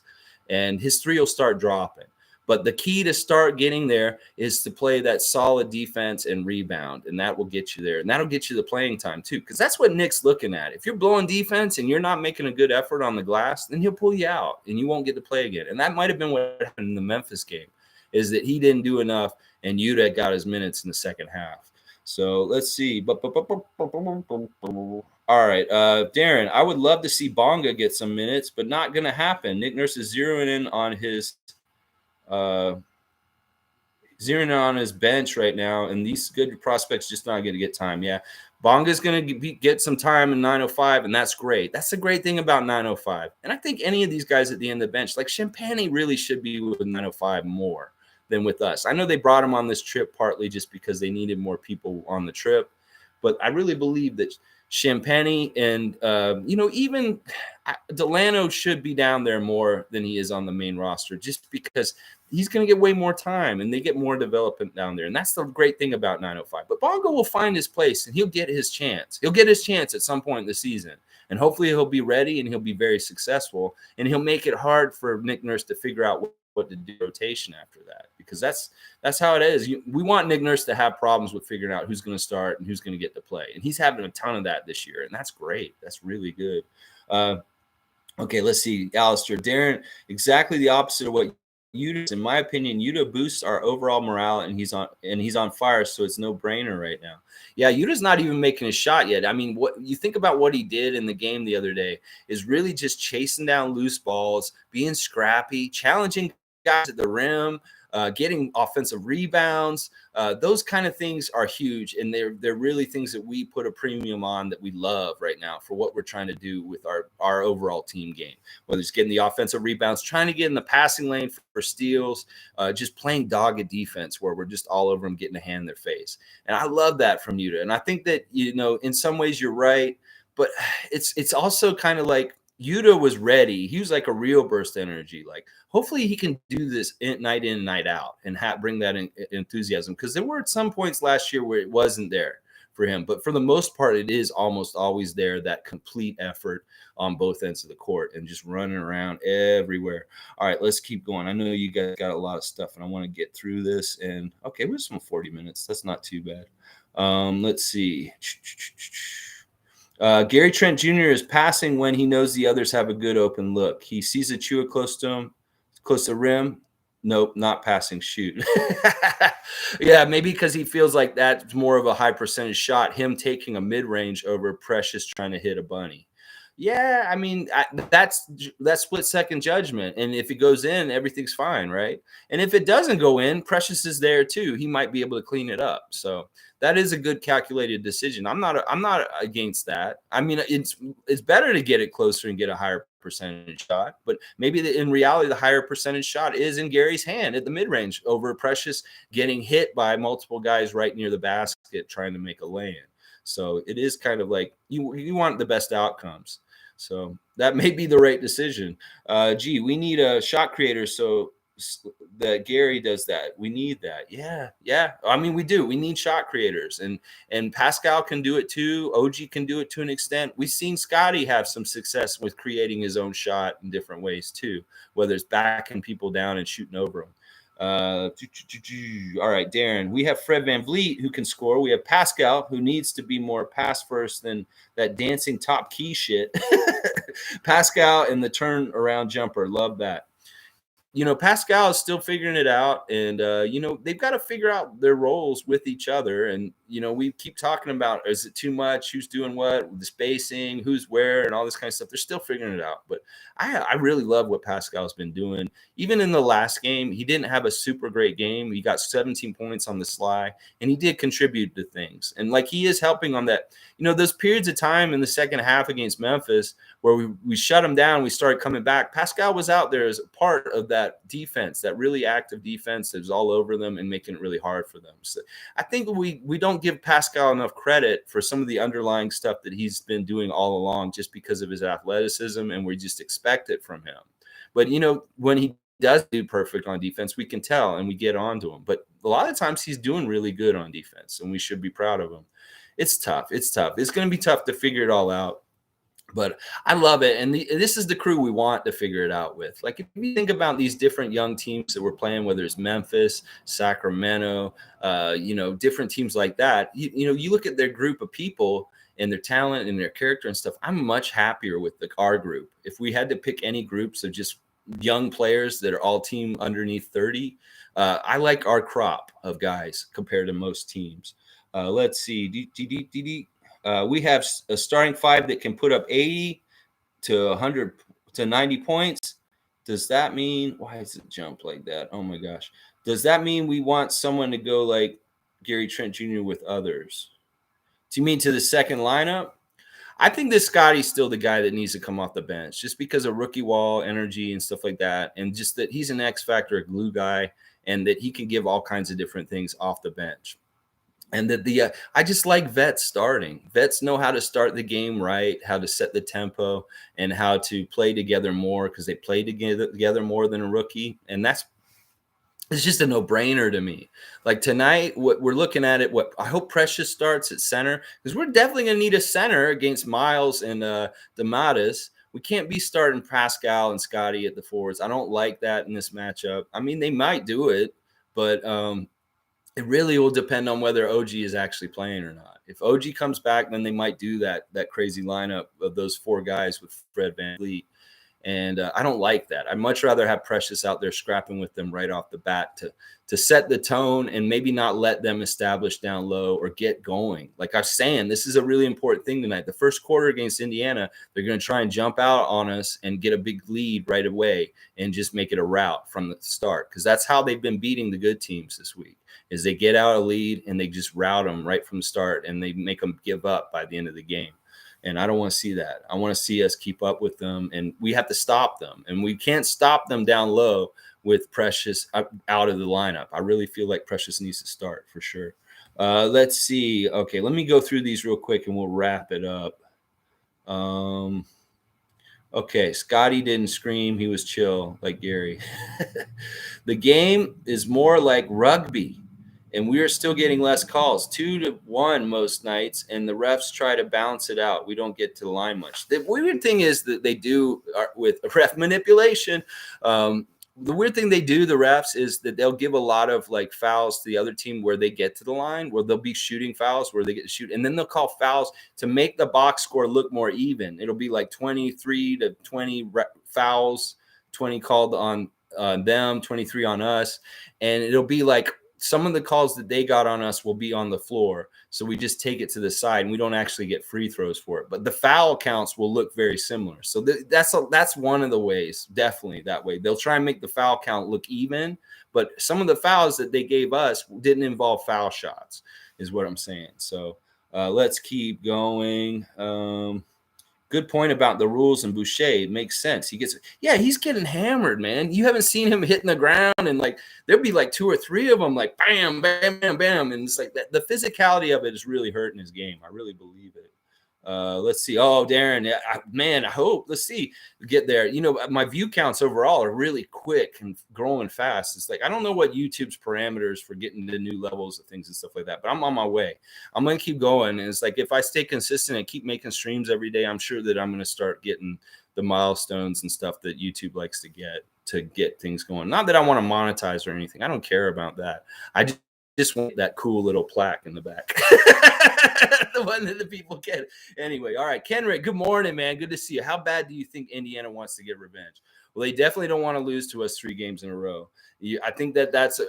S1: and his three will start dropping. But the key to start getting there is to play that solid defense and rebound, and that will get you there. And that'll get you the playing time too, because that's what Nick's looking at. If you're blowing defense and you're not making a good effort on the glass, then he'll pull you out and you won't get to play again. And that might have been what happened in the Memphis game, is that he didn't do enough and Yuta got his minutes in the second half. So let's see. All right, Darren, I would love to see Bonga get some minutes, but not going to happen. Nick Nurse is zeroing in on his bench right now, and these good prospects just not going to get time. Yeah, Bonga's going to get some time in 905, and that's great. That's the great thing about 905. And I think any of these guys at the end of the bench, like Champagne, really should be with 905 more than with us. I know they brought him on this trip partly just because they needed more people on the trip, but I really believe that Champagne and even Delano should be down there more than he is on the main roster, just because he's going to get way more time and they get more development down there. And that's the great thing about 905. But Bongo will find his place and he'll get his chance. He'll get his chance at some point in the season. And hopefully he'll be ready and he'll be very successful. And he'll make it hard for Nick Nurse to figure out what to do rotation after that, because that's how it is. We want Nick Nurse to have problems with figuring out who's going to start and who's going to get to play. And he's having a ton of that this year. And that's great. That's really good. Okay, let's see. Alistair, Darren, exactly the opposite of what Yuta, in my opinion. Yuta boosts our overall morale, and he's on fire, so it's no brainer right now. Yeah, Yuta's not even making a shot yet. I mean, what you think about what he did in the game the other day is really just chasing down loose balls, being scrappy, challenging guys at the rim, getting offensive rebounds. Those kind of things are huge, and they're really things that we put a premium on, that we love right now for what we're trying to do with our overall team game. Whether it's getting the offensive rebounds, trying to get in the passing lane for steals, just playing dogged defense where we're just all over them, getting a hand in their face. And I love that from Yuta. And I think that, in some ways you're right, but it's also kind of like Yuta was ready. He was like a real burst energy. Like, hopefully he can do this night in, night out, and bring that enthusiasm. Because there were some points last year where it wasn't there for him. But for the most part, it is almost always there, that complete effort on both ends of the court and just running around everywhere. All right, let's keep going. I know you guys got a lot of stuff, and I want to get through this. And, okay, we're some 40 minutes. That's not too bad. Let's see. Gary Trent Jr. is passing when he knows the others have a good open look. He sees Achua close to him, close to the rim. Nope, not passing shoot. Yeah, maybe because he feels like that's more of a high percentage shot, him taking a mid-range over Precious trying to hit a bunny. Yeah, I mean, that's split second judgment, and if it goes in, everything's fine, right? And if it doesn't go in, Precious is there too. He might be able to clean it up. So that is a good calculated decision. I'm not against that. I mean, it's better to get it closer and get a higher percentage shot, but maybe in reality, the higher percentage shot is in Gary's hand at the mid range over Precious getting hit by multiple guys right near the basket trying to make a lay in. So it is kind of like you want the best outcomes. So that may be the right decision. Gee, we need a shot creator so that Gary does that. We need that. Yeah, yeah. I mean, we do. We need shot creators, and Pascal can do it too. OG can do it to an extent. We've seen Scotty have some success with creating his own shot in different ways too, whether it's backing people down and shooting over them. All right, Darren. We have Fred VanVleet who can score. We have Pascal who needs to be more pass first than that dancing top key shit. Pascal and the turn around jumper. Love that. Pascal is still figuring it out, and they've got to figure out their roles with each other. And we keep talking about, is it too much? Who's doing what? The spacing, who's where, and all this kind of stuff. They're still figuring it out. But I really love what Pascal's been doing. Even in the last game, he didn't have a super great game. He got 17 points on the sly, and he did contribute to things. And like he is helping on that. Those periods of time in the second half against Memphis where we shut him down, we started coming back. Pascal was out there as a part of that defense, that really active defense that was all over them and making it really hard for them. So I think we don't give Pascal enough credit for some of the underlying stuff that he's been doing all along just because of his athleticism, and we just expect it from him. But, when he does do perfect on defense, we can tell and we get onto him. But a lot of times he's doing really good on defense, and we should be proud of him. It's tough. It's going to be tough to figure it all out. But I love it. And this is the crew we want to figure it out with. Like, if you think about these different young teams that we're playing, whether it's Memphis, Sacramento, different teams like that, you look at their group of people and their talent and their character and stuff. I'm much happier with our group. If we had to pick any groups of just young players that are all team underneath 30, I like our crop of guys compared to most teams. Let's see. We have a starting five that can put up 80 to 100 to 90 points. Does that mean, why does it jump like that? Oh my gosh. Does that mean we want someone to go like Gary Trent Jr. with others? Do you mean to the second lineup? I think this Scotty's still the guy that needs to come off the bench just because of rookie wall energy and stuff like that. And just that he's an X factor, a glue guy, and that he can give all kinds of different things off the bench. And that I just like vets starting. Vets know how to start the game right, how to set the tempo, and how to play together more because they play together more than a rookie. And it's just a no-brainer to me. Like tonight, what we're looking at what I hope Precious starts at center, because we're definitely going to need a center against Miles and Damatis. We can't be starting Pascal and Scotty at the forwards. I don't like that in this matchup. I mean, they might do it, but it really will depend on whether OG is actually playing or not. If OG comes back, then they might do that crazy lineup of those four guys with Fred VanVleet. And I don't like that. I'd much rather have Precious out there scrapping with them right off the bat to set the tone and maybe not let them establish down low or get going. Like I was saying, this is a really important thing tonight. The first quarter against Indiana, they're going to try and jump out on us and get a big lead right away and just make it a rout from the start, because that's how they've been beating the good teams this week. Is they get out a lead and they just rout them right from the start and they make them give up by the end of the game. And I don't want to see that. I want to see us keep up with them, and we have to stop them. And we can't stop them down low with Precious out of the lineup. I really feel like Precious needs to start for sure. Let's see. Okay, let me go through these real quick and we'll wrap it up. Okay, Scotty didn't scream. He was chill like Gary. The game is more like rugby, and we are still getting less calls, 2-1 most nights, and the refs try to balance it out. We don't get to the line much. The weird thing is that they do with ref manipulation. The weird thing they do, the refs, is that they'll give a lot of like fouls to the other team where they get to the line, where they'll be shooting fouls where they get to shoot. And then they'll call fouls to make the box score look more even. It'll be like 23 to 20 fouls, 20 called on them, 23 on us. And it'll be like some of the calls that they got on us will be on the floor. So we just take it to the side and we don't actually get free throws for it. But the foul counts will look very similar. So that's one of the ways, definitely that way. They'll try and make the foul count look even. But some of the fouls that they gave us didn't involve foul shots, is what I'm saying. So let's keep going. Good point about the rules and Boucher. It makes sense. He's getting hammered, man. You haven't seen him hitting the ground, and like there'll be like 2 or 3 of them, like bam, bam, bam, bam, and it's like that. The physicality of it is really hurting his game. I really believe it. Let's see. Oh, Darren, I hope. Let's see. Get there. My view counts overall are really quick and growing fast. It's like I don't know what YouTube's parameters for getting to new levels of things and stuff like that, but I'm on my way. I'm going to keep going. And it's like if I stay consistent and keep making streams every day, I'm sure that I'm going to start getting the milestones and stuff that YouTube likes to get things going. Not that I want to monetize or anything. I don't care about that. I just want that cool little plaque in the back. The one that the people get. Anyway, all right. Kenrick, good morning, man. Good to see you. How bad do you think Indiana wants to get revenge? Well, they definitely don't want to lose to us 3 games in a row. I think that's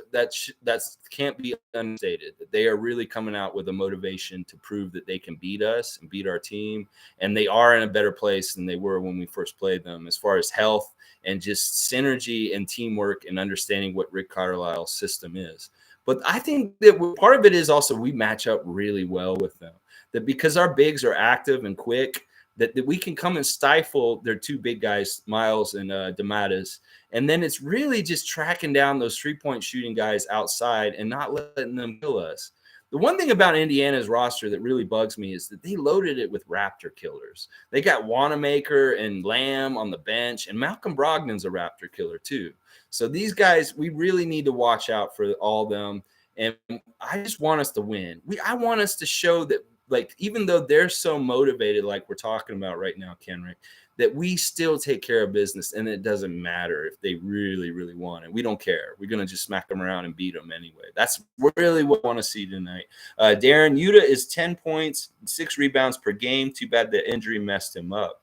S1: can't be understated. That they are really coming out with a motivation to prove that they can beat us and beat our team. And they are in a better place than they were when we first played them as far as health and just synergy and teamwork and understanding what Rick Carlisle's system is. But I think that part of it is also we match up really well with them. That because our bigs are active and quick, that we can come and stifle their 2 big guys, Miles and DeMattis. And then it's really just tracking down those 3-point shooting guys outside and not letting them kill us. The one thing about Indiana's roster that really bugs me is that they loaded it with Raptor killers. They got Wanamaker and Lamb on the bench, and Malcolm Brogdon's a Raptor killer too. So these guys, we really need to watch out for all of them. And I just want us to win. I want us to show that, like, even though they're so motivated, like we're talking about right now, Kenrick, that we still take care of business, and it doesn't matter if they really, really want it. We don't care. We're going to just smack them around and beat them anyway. That's really what I want to see tonight. Darren, Yuta is 10 points, 6 rebounds per game. Too bad the injury messed him up.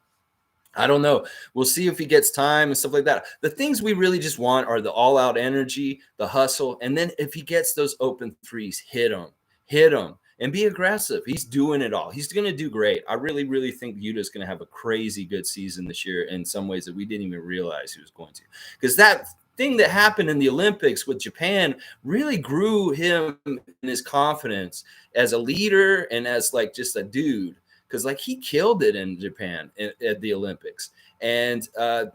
S1: I don't know. We'll see if he gets time and stuff like that. The things we really just want are the all-out energy, the hustle, and then if he gets those open threes, hit him, and be aggressive. He's doing it all. He's going to do great. I really, really think Yuta's going to have a crazy good season this year in some ways that we didn't even realize he was going to. Because that thing that happened in the Olympics with Japan really grew him in his confidence as a leader and as like just a dude. Because like he killed it in Japan at the Olympics. And,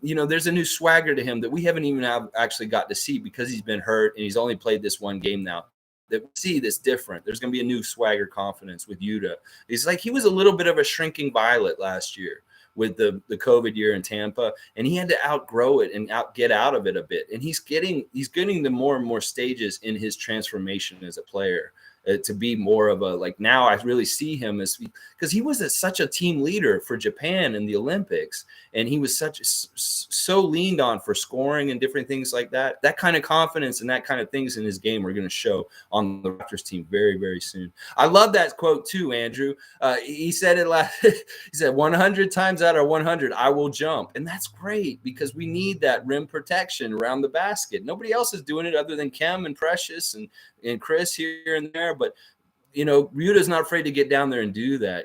S1: there's a new swagger to him that we haven't even actually got to see because he's been hurt and he's only played this one game now. That we see this different. There's going to be a new swagger confidence with Yuta. It's like he was a little bit of a shrinking violet last year with the COVID year in Tampa, and he had to outgrow it and get out of it a bit. And he's getting the more and more stages in his transformation as a player. To be more of a, like, now I really see him as, because he was such a team leader for Japan in the Olympics, and he was so leaned on for scoring and different things like that. That kind of confidence and that kind of things in his game are going to show on the Raptors team very, very soon. I love that quote too, Andrew. He said it last. He said 100 times out of 100 I will jump, and that's great because we need that rim protection around the basket. Nobody else is doing it other than Kem and Precious and Chris here and there, but Ryuta's not afraid to get down there and do that.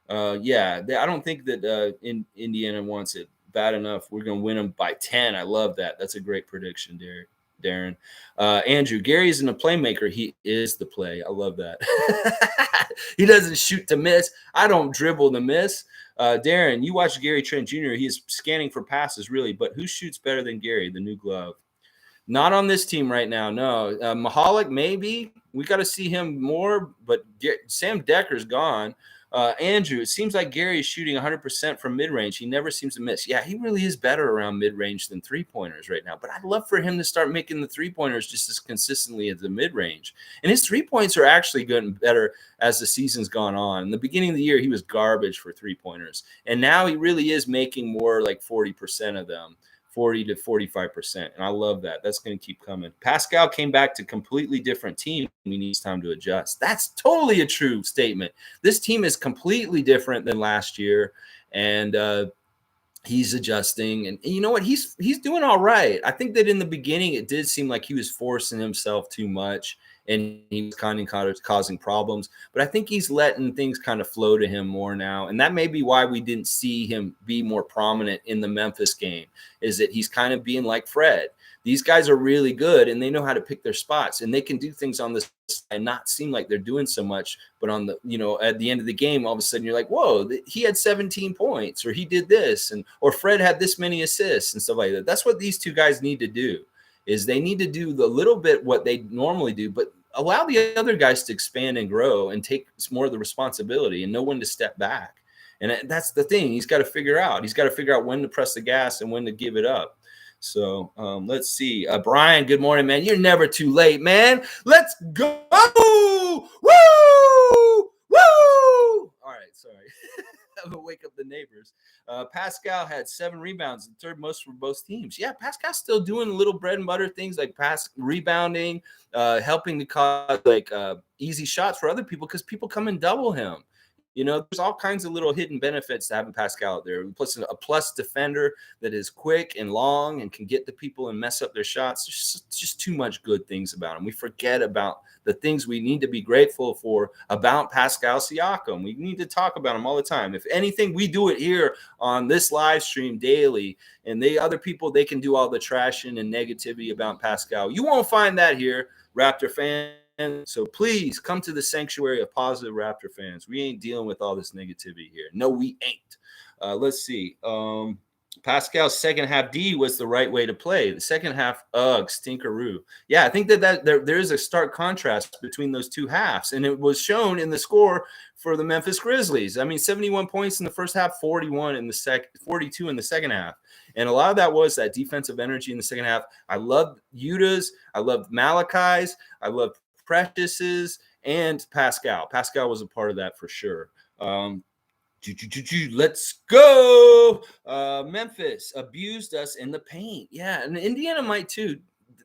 S1: I don't think that Indiana wants it bad enough. We're going to win them by 10. I love that. That's a great prediction, Darren. Andrew, Gary isn't a playmaker. He is the play. I love that. He doesn't shoot to miss. I don't dribble to miss. Darren, you watch Gary Trent Jr. He is scanning for passes, really, but who shoots better than Gary, the new glove? Not on this team right now, no. Mahalik, maybe. We got to see him more, but Sam Decker's gone. Andrew, it seems like Gary is shooting 100% from mid-range. He never seems to miss. Yeah, he really is better around mid-range than three-pointers right now. But I'd love for him to start making the three-pointers just as consistently as the mid-range. And his three-points are actually getting better as the season's gone on. In the beginning of the year, he was garbage for three-pointers. And now he really is making more like 40% of them. 40 to 45%. And I love that. That's going to keep coming. Pascal came back to a completely different team. He needs time to adjust. That's totally a true statement. This team is completely different than last year. And he's adjusting, and you know what? He's doing all right. I think that in the beginning, it did seem like he was forcing himself too much, and he was kind of causing problems. But I think he's letting things kind of flow to him more now, and that may be why we didn't see him be more prominent in the Memphis game. Is that he's kind of being like Fred. These guys are really good, and they know how to pick their spots, and they can do things on this and not seem like they're doing so much. But on the, at the end of the game, all of a sudden you're like, whoa, he had 17 points, or he did this, or Fred had this many assists and stuff like that. That's what these two guys need to do, is they need to do the little bit what they normally do, but allow the other guys to expand and grow and take more of the responsibility and know when to step back. And that's the thing he's got to figure out. He's got to figure out when to press the gas and when to give it up. So let's see. Brian, good morning, man. You're never too late, man. Let's go. Woo! Woo! All right, sorry. I'm going to wake up the neighbors. Pascal had 7 rebounds, the third most for both teams. Yeah, Pascal's still doing little bread and butter things like rebounding, helping to cause easy shots for other people because people come and double him. There's all kinds of little hidden benefits to having Pascal out there. Plus a plus defender that is quick and long and can get to people and mess up their shots. There's just too much good things about him. We forget about the things we need to be grateful for about Pascal Siakam. We need to talk about him all the time. If anything, we do it here on this live stream daily. And other people, they can do all the trashing and negativity about Pascal. You won't find that here, Raptor fans. So please come to the sanctuary of positive Raptor fans. We ain't dealing with all this negativity here. No, we ain't. Let's see. Pascal's second half D was the right way to play. The second half, stinkeroo. Yeah, I think that there is a stark contrast between those two halves, and it was shown in the score for the Memphis Grizzlies. I mean, 71 points in the first half, 42 in the second half. And a lot of that was that defensive energy in the second half. I loved Yuta's. I loved Malachi's. I loved Preciouses and Pascal. Pascal was a part of that for sure. Let's go. Memphis abused us in the paint. Yeah, and Indiana might too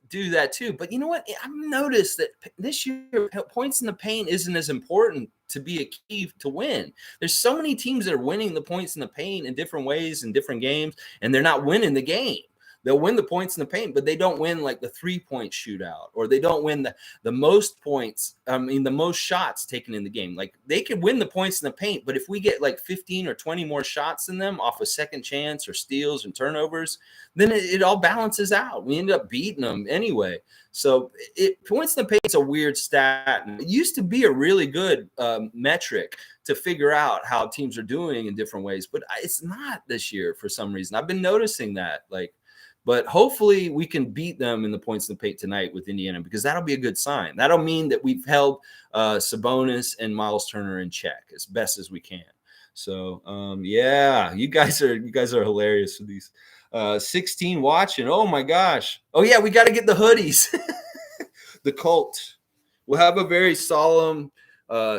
S1: do that too. But you know what? I've noticed that this year points in the paint isn't as important to be a key to win. There's so many teams that are winning the points in the paint in different ways in different games, and they're not winning the game. They'll win the points in the paint, but they don't win like the 3-point shootout, or they don't win the most points. I mean, the most shots taken in the game. Like they could win the points in the paint, but if we get like 15 or 20 more shots than them off a second chance or steals and turnovers, then it all balances out. We end up beating them anyway. So points in the paint is a weird stat. It used to be a really good metric to figure out how teams are doing in different ways, but it's not this year for some reason. I've been noticing that, but hopefully we can beat them in the points in the paint tonight with Indiana, because that'll be a good sign. That'll mean that we've held Sabonis and Miles Turner in check as best as we can. So yeah, you guys are hilarious with these 16 watching. Oh my gosh. Oh yeah, we got to get the hoodies. The cult. We'll have a very solemn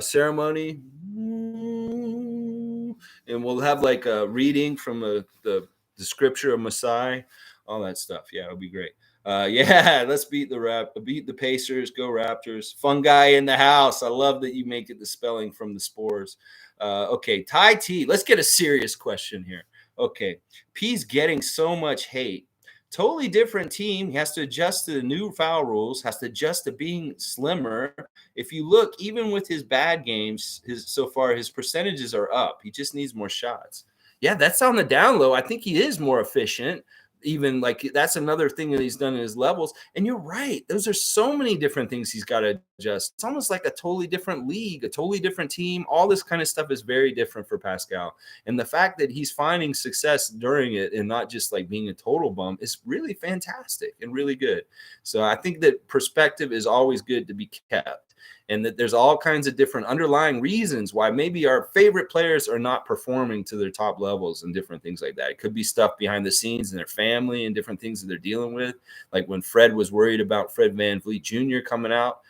S1: ceremony, and we'll have like a reading from the scripture of Messiah. All that stuff. Yeah, it'll be great. Yeah, let's beat the Pacers. Go Raptors. Fun guy in the house. I love that you make it the spelling from the spores. Okay, Ty T. Let's get a serious question here. Okay, P's getting so much hate. Totally different team. He has to adjust to the new foul rules, has to adjust to being slimmer. If you look, even with his bad games, so far, his percentages are up. He just needs more shots. Yeah, that's on the down low. I think he is more efficient. Even like that's another thing that he's done in his levels. And you're right. Those are so many different things he's got to adjust. It's almost like a totally different league, a totally different team. All this kind of stuff is very different for Pascal. And the fact that he's finding success during it and not just like being a total bum is really fantastic and really good. So I think that perspective is always good to be kept. And that there's all kinds of different underlying reasons why maybe our favorite players are not performing to their top levels and different things like that. It could be stuff behind the scenes in their family and different things that they're dealing with. Like when Fred was worried about Fred VanVleet Jr. coming out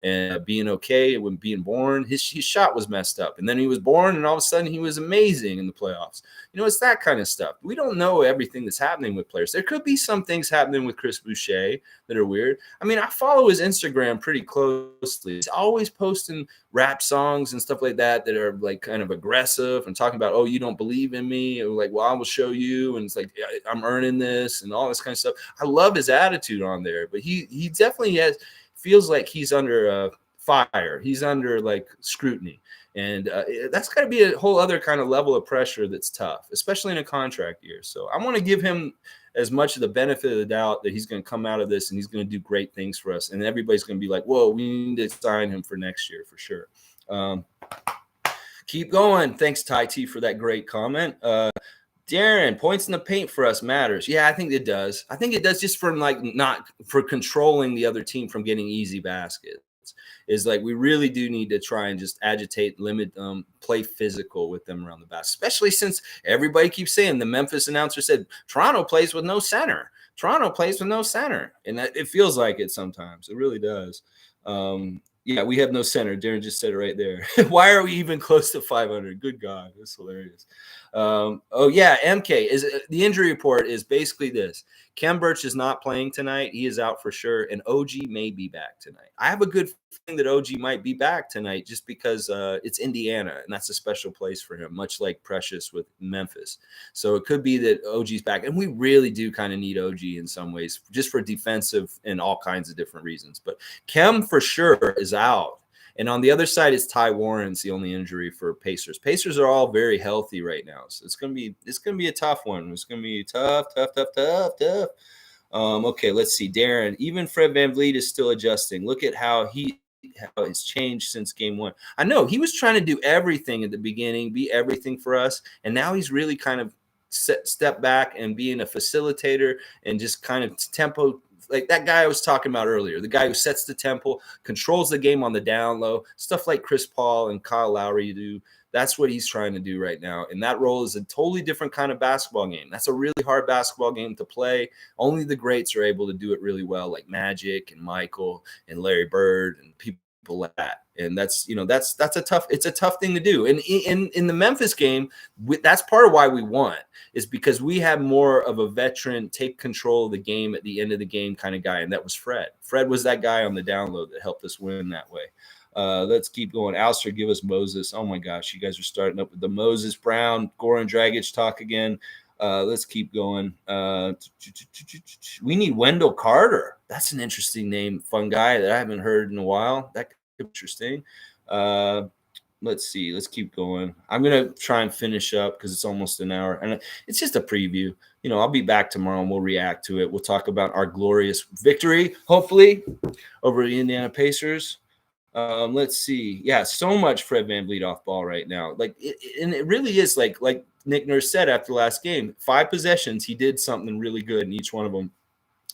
S1: and being okay when being born. His shot was messed up, and then he was born, and all of a sudden he was amazing in the playoffs. It's that kind of stuff. We don't know everything that's happening with players. There could be some things happening with Chris Boucher that are weird. I mean, I follow his Instagram pretty closely. He's always posting rap songs and stuff like that are like kind of aggressive and talking about, oh, you don't believe in me, or like, well, I will show you, and it's like, I'm earning this and all this kind of stuff. I love his attitude on there, but he definitely feels like he's under fire. He's under like scrutiny. And that's got to be a whole other kind of level of pressure that's tough, especially in a contract year. So I want to give him as much of the benefit of the doubt that he's going to come out of this and he's going to do great things for us. And everybody's going to be like, whoa, we need to sign him for next year for sure. Keep going. Thanks, Ty T, for that great comment. Darren, points in the paint for us matters. Yeah, I think it does. I think it does just for not for controlling the other team from getting easy baskets. Is like we really do need to try and just agitate, limit them, play physical with them around the basket, especially since everybody keeps saying the Memphis announcer said Toronto plays with no center. Toronto plays with no center, and it feels like it sometimes. It really does. Yeah, we have no center. Darren just said it right there. Why are we even close to 500? Good God, that's hilarious. Oh yeah, MK is the injury report is basically this: Kem Birch is not playing tonight. He is out for sure, and OG may be back tonight. I have a good feeling that OG might be back tonight, just because it's Indiana, and that's a special place for him, much like Precious with Memphis. So it could be that OG's back, and we really do kind of need OG in some ways, just for defensive and all kinds of different reasons. But Kem for sure is out. And on the other side is Ty Warren's the only injury for Pacers. Pacers are all very healthy right now, so it's gonna be a tough one. It's gonna be tough. Okay, let's see. Darren, even Fred VanVleet is still adjusting. Look at how it's changed since game one. I know he was trying to do everything at the beginning, be everything for us, and now he's really kind of step back and being a facilitator and just kind of tempo. Like that guy I was talking about earlier, the guy who sets the tempo, controls the game on the down low, stuff like Chris Paul and Kyle Lowry do. That's what he's trying to do right now. And that role is a totally different kind of basketball game. That's a really hard basketball game to play. Only the greats are able to do it really well, like Magic and Michael and Larry Bird and people like that. And that's a tough thing to do. And in the Memphis game, that's part of why we won, is because we had more of a veteran, take control of the game at the end of the game kind of guy. And that was Fred. Fred was that guy on the download that helped us win that way. Let's keep going. Alistair, give us Moses. Oh my gosh, you guys are starting up with the Moses Brown, Goran Dragic talk again. Let's keep going. We need Wendell Carter. That's an interesting name, fun guy that I haven't heard in a while. That could be interesting. Let's see. Let's keep going. I'm going to try and finish up because it's almost an hour. And it's just a preview. I'll be back tomorrow and we'll react to it. We'll talk about our glorious victory, hopefully, over the Indiana Pacers. Let's see. Yeah, so much Fred VanVleet off ball right now. And it really is like Nick Nurse said after the last game, 5 possessions, he did something really good in each one of them.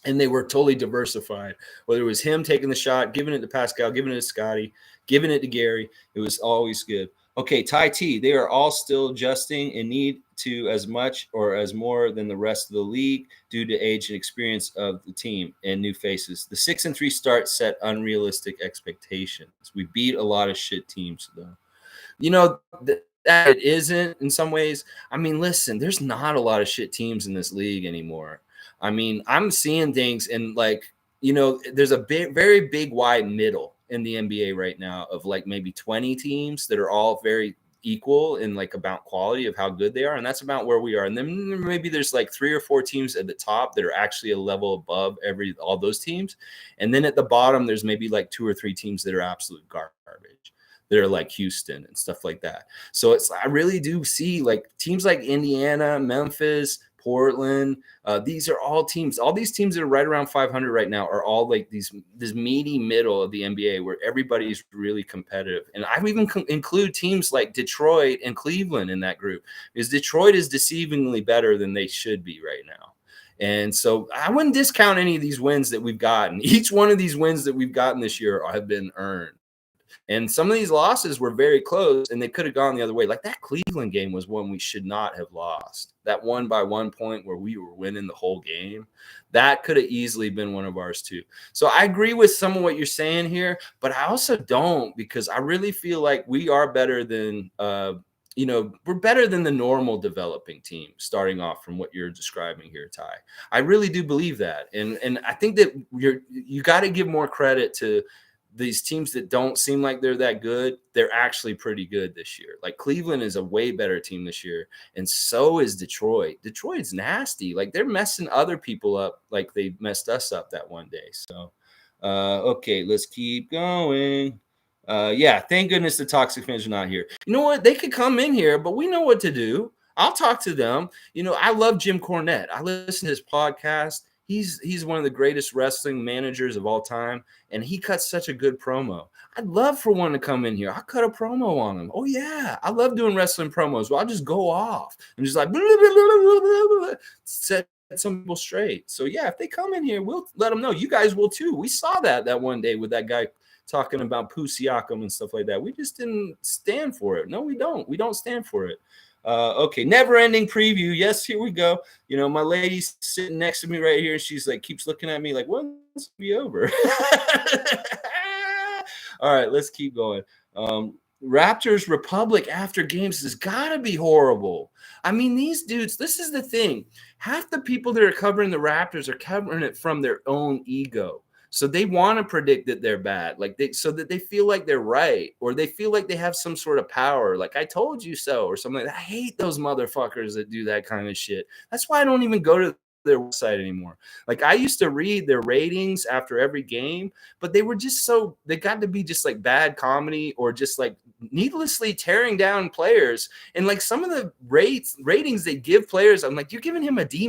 S1: And they were totally diversified. Whether it was him taking the shot, giving it to Pascal, giving it to Scotty, giving it to Gary, it was always good. Okay, Ty T, they are all still adjusting and need to as much or as more than the rest of the league due to age and experience of the team and new faces. The 6-3 start set unrealistic expectations. We beat a lot of shit teams, though. That it isn't in some ways. I mean, listen, there's not a lot of shit teams in this league anymore. I mean, I'm seeing things and there's a very big wide middle in the NBA right now of like maybe 20 teams that are all very equal in like about quality of how good they are. And that's about where we are. And then maybe there's like 3 or 4 teams at the top that are actually a level above all those teams. And then at the bottom, there's maybe like 2 or 3 teams that are absolute garbage. That are like Houston and stuff like that. So I really do see like teams like Indiana, Memphis, Portland. These are all teams. All these teams that are right around 500 right now are all like this meaty middle of the NBA where everybody's really competitive. And I would even include teams like Detroit and Cleveland in that group, because Detroit is deceivingly better than they should be right now. And so I wouldn't discount any of these wins that we've gotten. Each one of these wins that we've gotten this year have been earned. And some of these losses were very close, and they could have gone the other way. Like that Cleveland game was one we should not have lost. That 1-by-1 point where we were winning the whole game, that could have easily been one of ours too. So I agree with some of what you're saying here, but I also don't, because I really feel like we are better than we're better than the normal developing team, starting off from what you're describing here, Ty. I really do believe that. And I think that you got to give more credit to these teams that don't seem like they're that good. They're actually pretty good this year. Like Cleveland is a way better team this year, and so is Detroit. Detroit's nasty. Like they're messing other people up like they messed us up that one day. So okay, let's keep going. Yeah, thank goodness the toxic fans are not here. You know what? They could come in here, but we know what to do. I'll talk to them. I love Jim Cornette. I listen to his podcast. He's one of the greatest wrestling managers of all time, and he cuts such a good promo. I'd love for one to come in here. I'll cut a promo on him. Oh yeah, I love doing wrestling promos. Well, I'll just go off and just like blah, blah, blah, blah, blah, set some people straight. So yeah, if they come in here, we'll let them know. You guys will too. We saw that one day with that guy talking about Pusiakum and stuff like that. We just didn't stand for it. No, we don't. We don't stand for it. Okay, never-ending preview. Yes, here we go. My lady's sitting next to me right here. She's like, keeps looking at me like, when's it be over? All right, let's keep going. Raptors Republic after games has got to be horrible. I mean, these dudes, this is the thing. Half the people that are covering the Raptors are covering it from their own ego. So they want to predict that they're bad, so that they feel like they're right, or they feel like they have some sort of power, like I told you so, or something like that. I hate those motherfuckers that do that kind of shit. That's why I don't even go to their website anymore. Like I used to read their ratings after every game, but they were just they got to be just like bad comedy, or just like needlessly tearing down players. And like some of the ratings they give players, I'm like, you're giving him a D-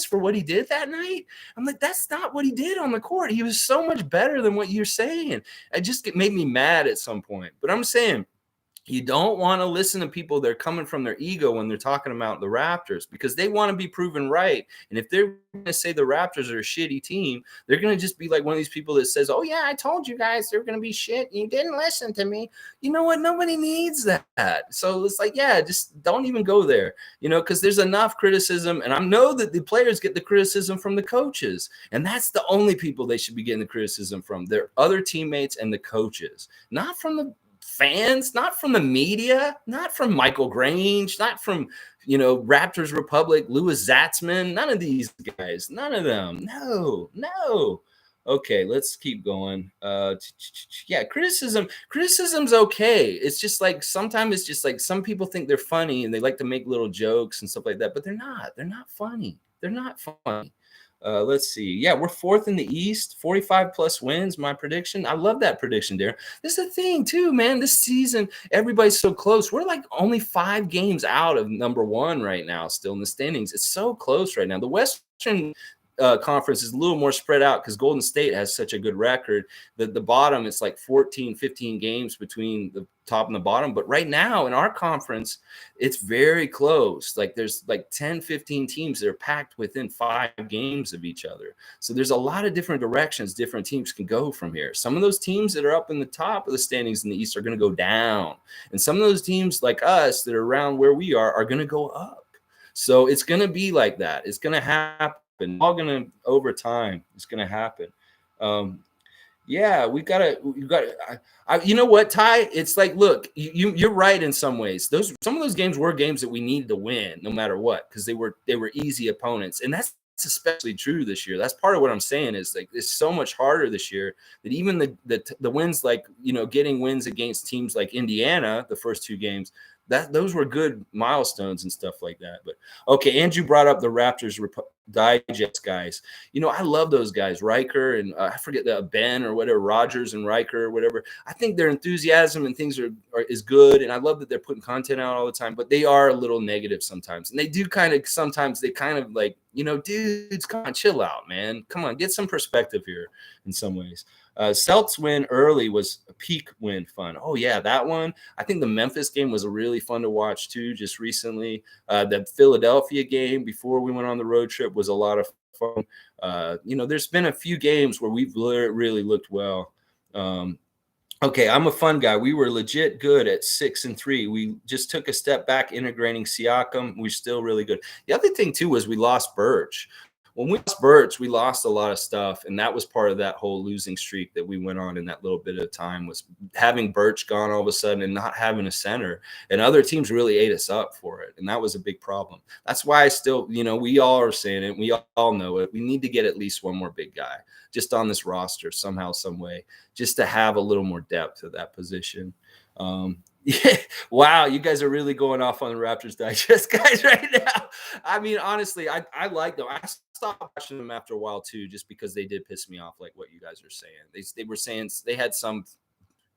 S1: for what he did that night? I'm like, that's not what he did on the court. He was so much better than what you're saying. It made me mad at some point. But I'm saying, you don't want to listen to people that are coming from their ego when they're talking about the Raptors, because they want to be proven right. And if they're going to say the Raptors are a shitty team, they're going to just be like one of these people that says, oh, yeah, I told you guys they're going to be shit. You didn't listen to me. You know what? Nobody needs that. So it's like, yeah, just don't even go there, because there's enough criticism. And I know that the players get the criticism from the coaches. And that's the only people they should be getting the criticism from. Their other teammates and the coaches, not from the fans, not from the media, not from Michael Grange, not from Raptors Republic, Louis Zatzman, none of these guys, none of them. No. Okay, let's keep going. Yeah, criticism's okay. It's just like sometimes it's just like some people think they're funny and they like to make little jokes and stuff like that, but they're not funny. They're not funny. Let's see. Yeah, we're fourth in the East, 45 plus wins. My prediction. I love that prediction, Darren. This is the thing, too, man. This season, everybody's so close. We're like only 5 games out of number 1 right now, still in the standings. It's so close right now. The Western conference is a little more spread out because Golden State has such a good record. The bottom, it's like 14, 15 games between the top and the bottom. But right now in our conference, it's very close. Like there's like 10, 15 teams that are packed within 5 games of each other. So there's a lot of different directions different teams can go from here. Some of those teams that are up in the top of the standings in the East are going to go down. And some of those teams like us that are around where we are going to go up. So it's going to be like that. It's going to happen. All going to over time. It's going to happen. Yeah, you got to. You know what, Ty? It's like, look, you're right in some ways. Some of those games were games that we needed to win, no matter what, because they were easy opponents, and that's especially true this year. That's part of what I'm saying is like it's so much harder this year that even the wins, like getting wins against teams like Indiana, the first 2 games. Those were good milestones and stuff like that. But okay, Andrew brought up the Raptors Digest guys. I love those guys, Riker and I forget that Ben or whatever, Rogers and Riker or whatever. I think their enthusiasm and things is good, and I love that they're putting content out all the time. But they are a little negative sometimes, and they do sometimes they kind of like, dudes, come on, chill out, man. Come on, get some perspective here in some ways. Celtics win early was a peak win fun. Oh, yeah, that one. I think the Memphis game was really fun to watch, too, just recently. The Philadelphia game before we went on the road trip was a lot of fun. There's been a few games where we've really looked well. Okay, I'm a fun guy. We were legit good at 6-3. We just took a step back integrating Siakam. We're still really good. The other thing too was we lost Birch. When we lost Birch, we lost a lot of stuff, and that was part of that whole losing streak that we went on in that little bit of time, was having Birch gone all of a sudden and not having a center. And other teams really ate us up for it, and that was a big problem. That's why I still, we all are saying it. We all know it. We need to get at least one more big guy just on this roster somehow, some way, just to have a little more depth at that position. Yeah, wow, you guys are really going off on the Raptors Digest guys right now. I mean, honestly, I like them. I stopped watching them after a while too, just because they did piss me off, like what you guys are saying. They were saying they had some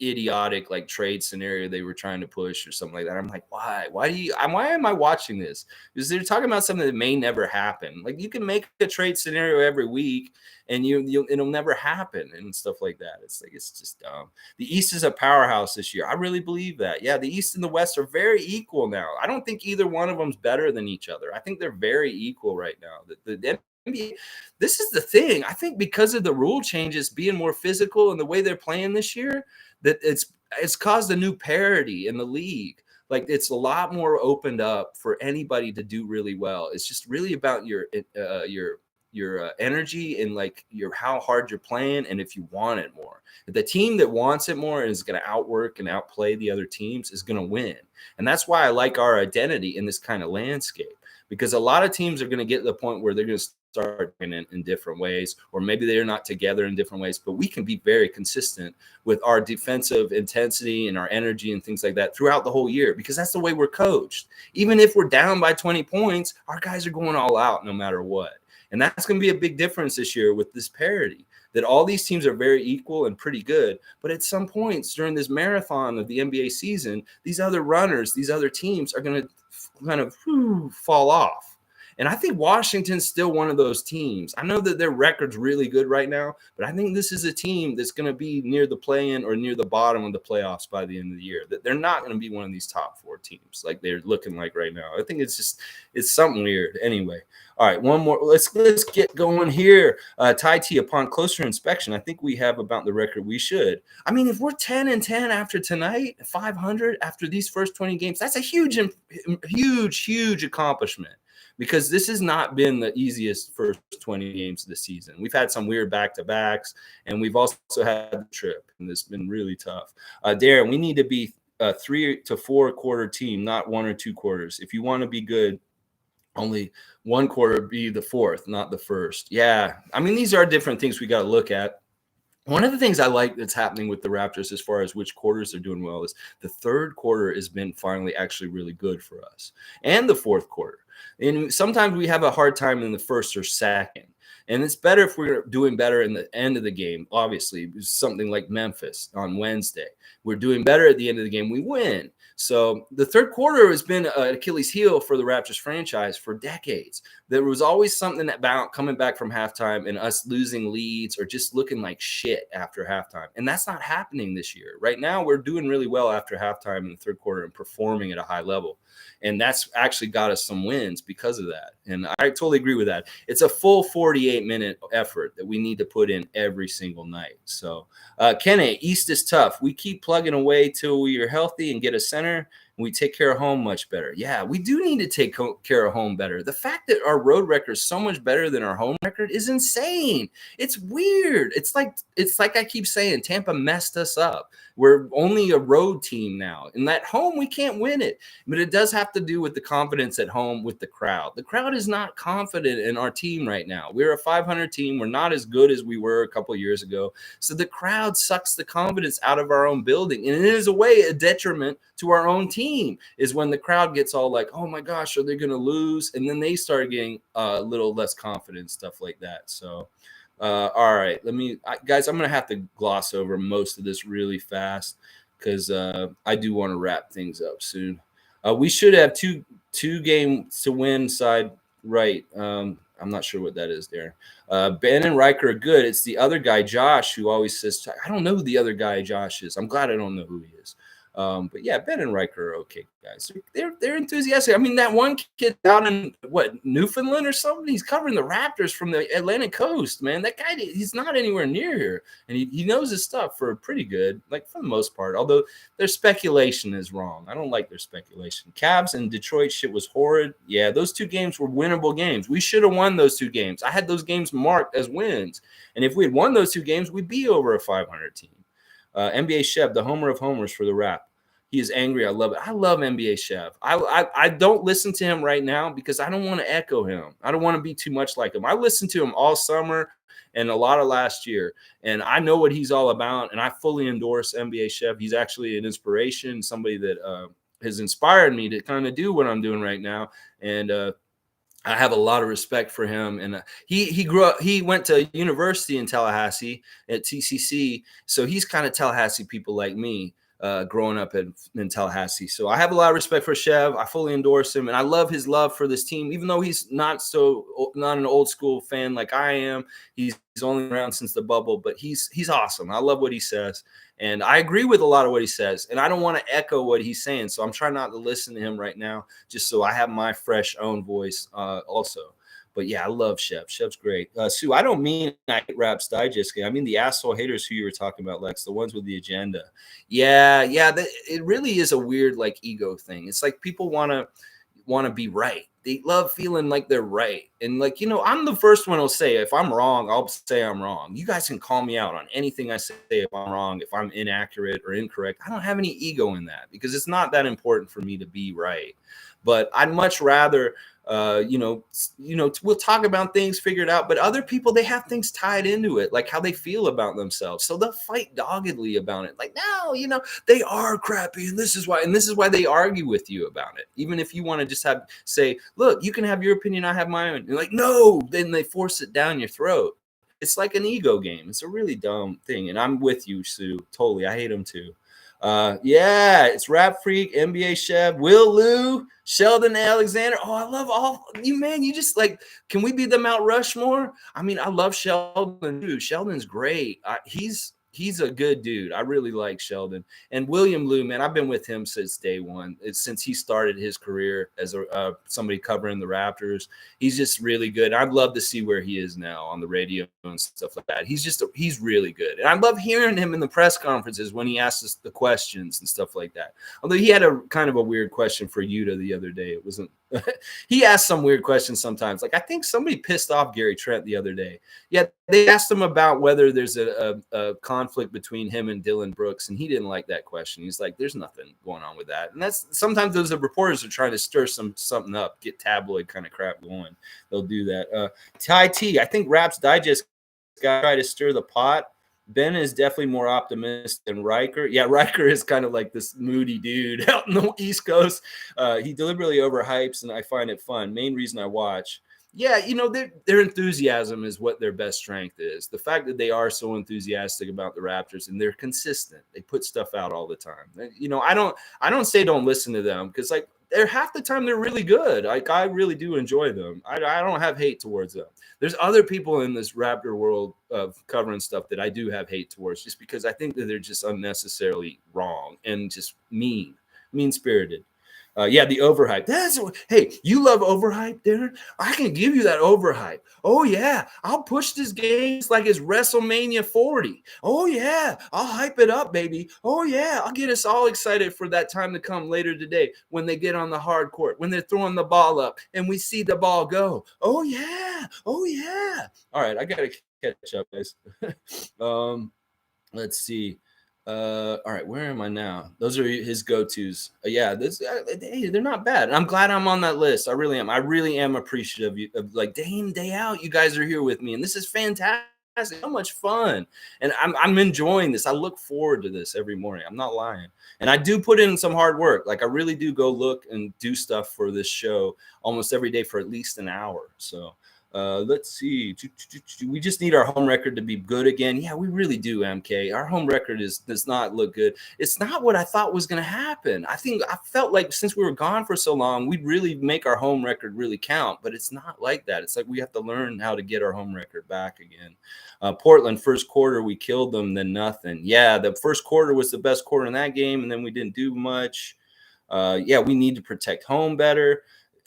S1: idiotic like trade scenario they were trying to push or something like that. I'm like, why am I watching this? Because they're talking about something that may never happen. Like, you can make a trade scenario every week and it'll never happen and stuff like that. It's like, it's just dumb. The East is a powerhouse this year. I really believe that. Yeah, the East and the West are very equal now. I don't think either one of them's better than each other. I think they're very equal right now. The NBA, this is the thing. I think because of the rule changes being more physical and the way they're playing this year, that it's caused a new parity in the league. Like, it's a lot more opened up for anybody to do really well. It's just really about your energy and like your how hard you're playing, and if you want it more. The team that wants it more and is going to outwork and outplay the other teams is going to win. And that's why I like our identity in this kind of landscape, because a lot of teams are going to get to the point where they're going to start in different ways, or maybe they're not together in different ways, but we can be very consistent with our defensive intensity and our energy and things like that throughout the whole year, because that's the way we're coached. Even if we're down by 20 points, our guys are going all out no matter what. And that's going to be a big difference this year with this parity, that all these teams are very equal and pretty good. But at some points during this marathon of the NBA season, these other runners, these other teams are going to kind of fall off. And I think Washington's still one of those teams. I know that their record's really good right now, but I think this is a team that's going to be near the play-in or near the bottom of the playoffs by the end of the year. That they're not going to be one of these top four teams like they're looking like right now. I think it's something weird. Anyway, all right, one more. Let's get going here. Tai T, upon closer inspection, I think we have about the record we should. I mean, if we're 10-10 after tonight, 500 after these first 20 games, that's a huge accomplishment, because this has not been the easiest first 20 games of the season. We've had some weird back-to-backs, and we've also had the trip, and it's been really tough. Darren, we need to be a 3 to 4 quarter team, not 1 or 2 quarters. If you want to be good, only one quarter be the fourth, not the first. Yeah, I mean, these are different things we got to look at. One of the things I like that's happening with the Raptors as far as which quarters they're doing well is the third quarter has been finally actually really good for us, and the fourth quarter. And sometimes we have a hard time in the first or second. And it's better if we're doing better in the end of the game. Obviously, something like Memphis on Wednesday. We're doing better at the end of the game, we win. So the third quarter has been an Achilles heel for the Raptors franchise for decades. There was always something about coming back from halftime and us losing leads or just looking like shit after halftime. And that's not happening this year. Right now, we're doing really well after halftime in the third quarter and performing at a high level. And that's actually got us some wins because of that. And I totally agree with that. It's a full 48-minute effort that we need to put in every single night. So, Kenny, East is tough. We keep plugging away till we are healthy and get a center. And we take care of home much better. Yeah, we do need to take care of home better. The fact that our road record is so much better than our home record is insane. It's weird. It's like I keep saying, Tampa messed us up. We're only a road team now. And at home, we can't win it. But it does have to do with the confidence at home with the crowd. The crowd is not confident in our team right now. We're a 500 team. We're not as good as we were a couple of years ago. So the crowd sucks the confidence out of our own building. And it is a way a detriment to our own team is when the crowd gets all like, oh my gosh, are they going to lose? And then they start getting a little less confident, stuff like that. So, all right, guys, I'm going to have to gloss over most of this really fast because I do want to wrap things up soon. We should have two games to win side right. I'm not sure what that is there. Ben and Riker are good. It's the other guy, Josh, who always says, I don't know who the other guy, Josh, is. I'm glad I don't know who he is. But yeah, Ben and Riker are okay guys. They're enthusiastic. I mean, that one kid down in Newfoundland or something, he's covering the Raptors from the Atlantic coast, man. That guy, he's not anywhere near here. And he knows his stuff for pretty good, like for the most part. Although their speculation is wrong. I don't like their speculation. Cavs and Detroit shit was horrid. Yeah, those 2 games were winnable games. We should have won those 2 games. I had those games marked as wins. And if we had won those 2 games, we'd be over a 500 team. NBA Sheb, the homer of homers for the Rap. He is angry. I love it. I love NBA Chef. I don't listen to him right now because I don't want to echo him. I don't want to be too much like him. I listened to him all summer and a lot of last year, and I know what he's all about, and I fully endorse NBA Chef. He's actually an inspiration, somebody that has inspired me to kind of do what I'm doing right now, and I have a lot of respect for him. And he grew up, he went to university in Tallahassee at TCC, so he's kind of Tallahassee people like me. Growing up in Tallahassee. So I have a lot of respect for Chev. I fully endorse him. And I love his love for this team, even though he's not an old school fan like I am. He's only around since the bubble, but he's awesome. I love what he says. And I agree with a lot of what he says. And I don't want to echo what he's saying. So I'm trying not to listen to him right now, just so I have my fresh own voice also. But yeah, I love Shep. Shep's great. Sue, I don't mean I hate Raps Digest. I mean the asshole haters who you were talking about, Lex, the ones with the agenda. Yeah. It really is a weird like ego thing. It's like people want to be right. They love feeling like they're right. And like, I'm the first one who'll say, if I'm wrong, I'll say I'm wrong. You guys can call me out on anything I say if I'm wrong, if I'm inaccurate or incorrect. I don't have any ego in that because it's not that important for me to be right. But I'd much rather we'll talk about things, figure it out. But other people, they have things tied into it, like how they feel about themselves. So they'll fight doggedly about it. Like, no, they are crappy. And this is why they argue with you about it. Even if you want to just say, look, you can have your opinion, I have my own. You're like, no, then they force it down your throat. It's like an ego game. It's a really dumb thing. And I'm with you, Sue. Totally. I hate them too. It's Rap Freak, NBA Chef, Will Lou, Sheldon Alexander. Oh, I love all you, man. You just like, can we be the Mount Rushmore? I mean, I love Sheldon too. Sheldon's great. He's a good dude. I really like Sheldon. And William Lou, man, I've been with him since day one. Since he started his career as somebody covering the Raptors. He's just really good. I'd love to see where he is now on the radio and stuff like that. He's really good. And I love hearing him in the press conferences when he asks us the questions and stuff like that. Although he had a kind of a weird question for Yuta the other day. It wasn't he asked some weird questions sometimes. Like I think somebody pissed off Gary Trent the other day. Yeah, they asked him about whether there's a conflict between him and Dylan Brooks, and he didn't like that question. He's like, "There's nothing going on with that." And that's sometimes those reporters are trying to stir something up, get tabloid kind of crap going. They'll do that. Ty T, I think Raps Digest got to try to stir the pot. Ben is definitely more optimistic than Riker. Yeah, Riker is kind of like this moody dude out in the East Coast. He deliberately overhypes, and I find it fun. Main reason I watch. Yeah, their enthusiasm is what their best strength is. The fact that they are so enthusiastic about the Raptors and they're consistent. They put stuff out all the time. I don't say don't listen to them because like they're half the time they're really good. Like I really do enjoy them. I don't have hate towards them. There's other people in this Raptor world of covering stuff that I do have hate towards just because I think that they're just unnecessarily wrong and just mean-spirited. The overhype. Hey, you love overhype, Darren? I can give you that overhype. Oh, yeah. I'll push this game like it's WrestleMania 40. Oh, yeah. I'll hype it up, baby. Oh, yeah. I'll get us all excited for that time to come later today when they get on the hard court, when they're throwing the ball up and we see the ball go. Oh, yeah. Oh, yeah. All right. I got to catch up, guys. Let's see. All right, where am I now? Those are his go-tos. They're not bad. I'm glad I'm on that list. I really am. I really am appreciative of like day in, day out. You guys are here with me, and this is fantastic. So much fun, and I'm enjoying this. I look forward to this every morning. I'm not lying, and I do put in some hard work. Like I really do go look and do stuff for this show almost every day for at least an hour. So. Let's see. We just need our home record to be good again. Yeah, we really do, MK. Our home record does not look good. It's not what I thought was going to happen. I felt like since we were gone for so long, we'd really make our home record really count. But it's not like that. It's like we have to learn how to get our home record back again. Portland, first quarter, we killed them, then nothing. Yeah, the first quarter was the best quarter in that game, and then we didn't do much. Yeah, we need to protect home better.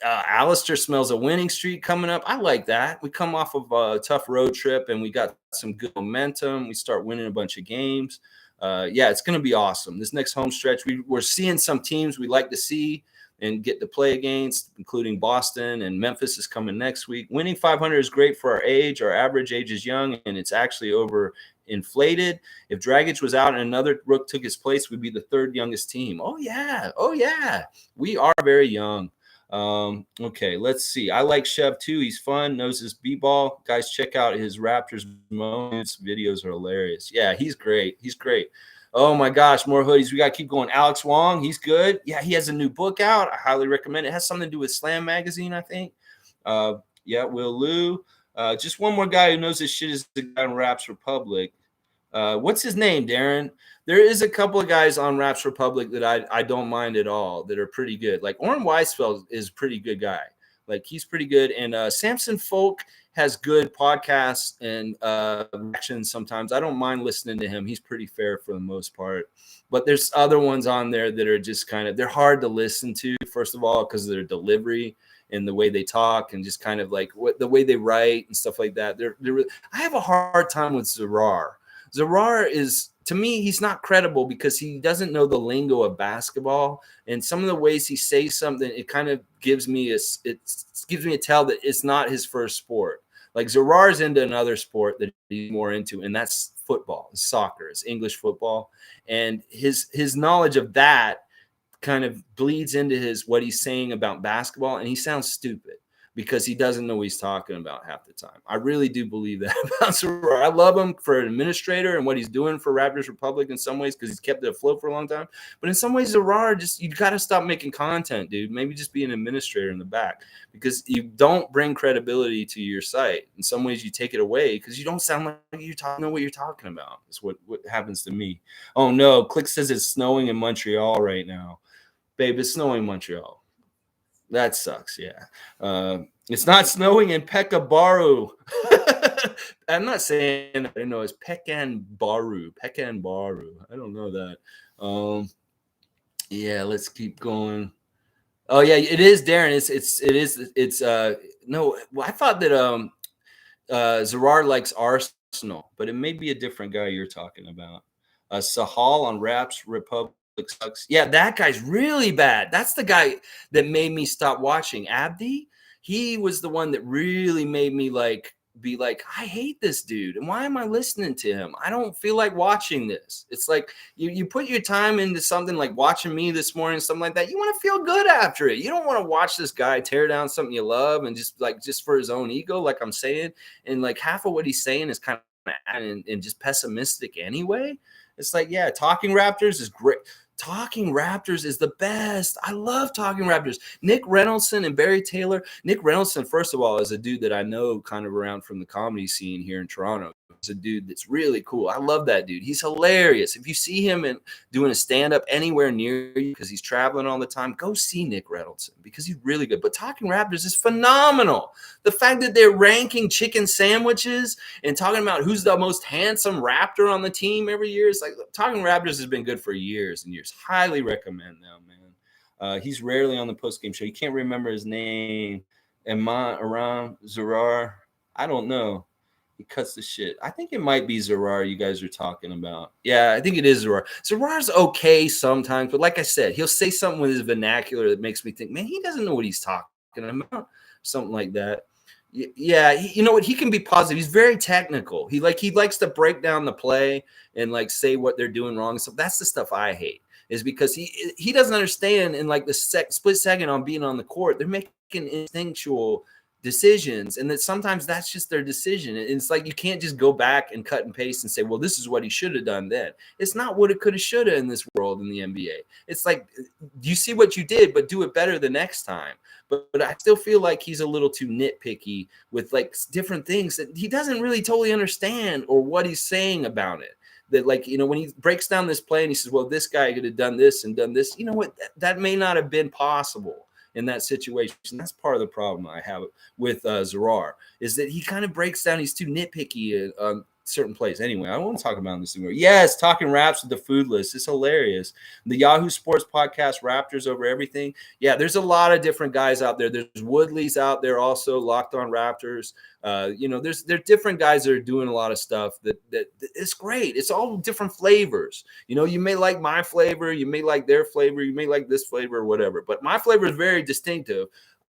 S1: Alistair smells a winning streak coming up. I like that. We come off of a tough road trip and we got some good momentum. We start winning a bunch of games. Yeah, it's going to be awesome. This next home stretch, we're seeing some teams we like to see and get to play against, including Boston, and Memphis is coming next week. Winning 500 is great for our age. Our average age is young, and it's actually overinflated. If Dragic was out and another rook took his place, we'd be the third youngest team. Oh, yeah. Oh, yeah. We are very young. Okay, let's see. I like Chev too. He's fun, knows his b-ball. Guys, check out his Raptors moments. Videos are hilarious. Yeah, he's great. He's great. Oh my gosh, more hoodies. We got to keep going. Alex Wong, he's good. Yeah, he has a new book out. I highly recommend it. It has something to do with Slam Magazine, I think. Yeah, Will Liu. Just one more guy who knows his shit is the guy in Raps Republic. What's his name, Darren? There is a couple of guys on Raps Republic that I don't mind at all that are pretty good. Like Orrin Weisfeld is a pretty good guy. Like he's pretty good. And Samson Folk has good podcasts and reactions sometimes. I don't mind listening to him. He's pretty fair for the most part. But there's other ones on there that are just they're hard to listen to, first of all, because of their delivery and the way they talk and just kind of like the way they write and stuff like that. I have a hard time with Zarar. Zarar is, to me, he's not credible because he doesn't know the lingo of basketball, and some of the ways he says something, it kind of gives me a tell that it's not his first sport. Like Zarar's into another sport that he's more into, and that's football, it's soccer, it's English football, and his knowledge of that kind of bleeds into what he's saying about basketball, and he sounds stupid because he doesn't know what he's talking about half the time. I really do believe that about Zarar. I love him for an administrator and what he's doing for Raptors Republic in some ways because he's kept it afloat for a long time. But in some ways, Zarar, you got to stop making content, dude. Maybe just be an administrator in the back because you don't bring credibility to your site. In some ways, you take it away because you don't sound like you know what you're talking about. That's what happens to me. Oh, no. Click says it's snowing in Montreal right now. Babe, it's snowing in Montreal. That sucks, yeah. It's not snowing in Pekanbaru. I'm not saying I know it's Pekanbaru. I don't know that. Yeah, let's keep going. Oh yeah, it is, Darren. It's no. Well, I thought that Zarar likes Arsenal, but it may be a different guy you're talking about. Sahal on Raps Republic sucks. Yeah, that guy's really bad. That's the guy that made me stop watching. Abdi, he was the one that really made me be like, I hate this dude. And why am I listening to him? I don't feel like watching this. It's like you put your time into something like watching me this morning, something like that. You want to feel good after it. You don't want to watch this guy tear down something you love and just for his own ego, like I'm saying. And like half of what he's saying is kind of and just pessimistic anyway. It's like, yeah, Talking Raptors is great. Talking Raptors is the best. I love Talking Raptors. Nick Reynoldson and Barry Taylor. Nick Reynoldson, first of all, is a dude that I know kind of around from the comedy scene here in Toronto. He's a dude that's really cool. I love that dude. He's hilarious. If you see him doing a stand-up anywhere near you because he's traveling all the time, go see Nick Reynoldson because he's really good. But Talking Raptors is phenomenal. The fact that they're ranking chicken sandwiches and talking about who's the most handsome Raptor on the team every year, it's like Talking Raptors has been good for years and years. Highly recommend them, man. He's rarely on the post-game show. You can't remember his name. Aram Zarar. I don't know. He cuts the shit. I think it might be Zarar you guys are talking about. Yeah, I think it is Zarar. Zarar's okay sometimes, but like I said, he'll say something with his vernacular that makes me think, man, he doesn't know what he's talking about. Something like that. Yeah, you know what? He can be positive. He's very technical. He likes to break down the play and say what they're doing wrong. So that's the stuff I hate. Is because he doesn't understand in the split second on being on the court, they're making instinctual decisions, and that sometimes that's just their decision. And it's like you can't just go back and cut and paste and say, well, this is what he should have done then. It's not what it could have, should have in this world in the NBA. It's like, you see what you did, but do it better the next time. But I still feel like he's a little too nitpicky with like different things that he doesn't really totally understand or what he's saying about it. That, like, you know, when he breaks down this play and he says, well, this guy could have done this and done this, you know what, that may not have been possible in that situation. That's part of the problem I have with Zarar, is that he kind of breaks down. He's too nitpicky on certain plays. Anyway, I won't talk about this anymore. Yes, talking raps with the food list is hilarious. The Yahoo Sports podcast, Raptors Over Everything. Yeah, there's a lot of different guys out there. There's Woodley's out there also, Locked On Raptors. You know, there's different guys that are doing a lot of stuff that it's great. It's all different flavors. You know, you may like my flavor, you may like their flavor, you may like this flavor or whatever, but my flavor is very distinctive.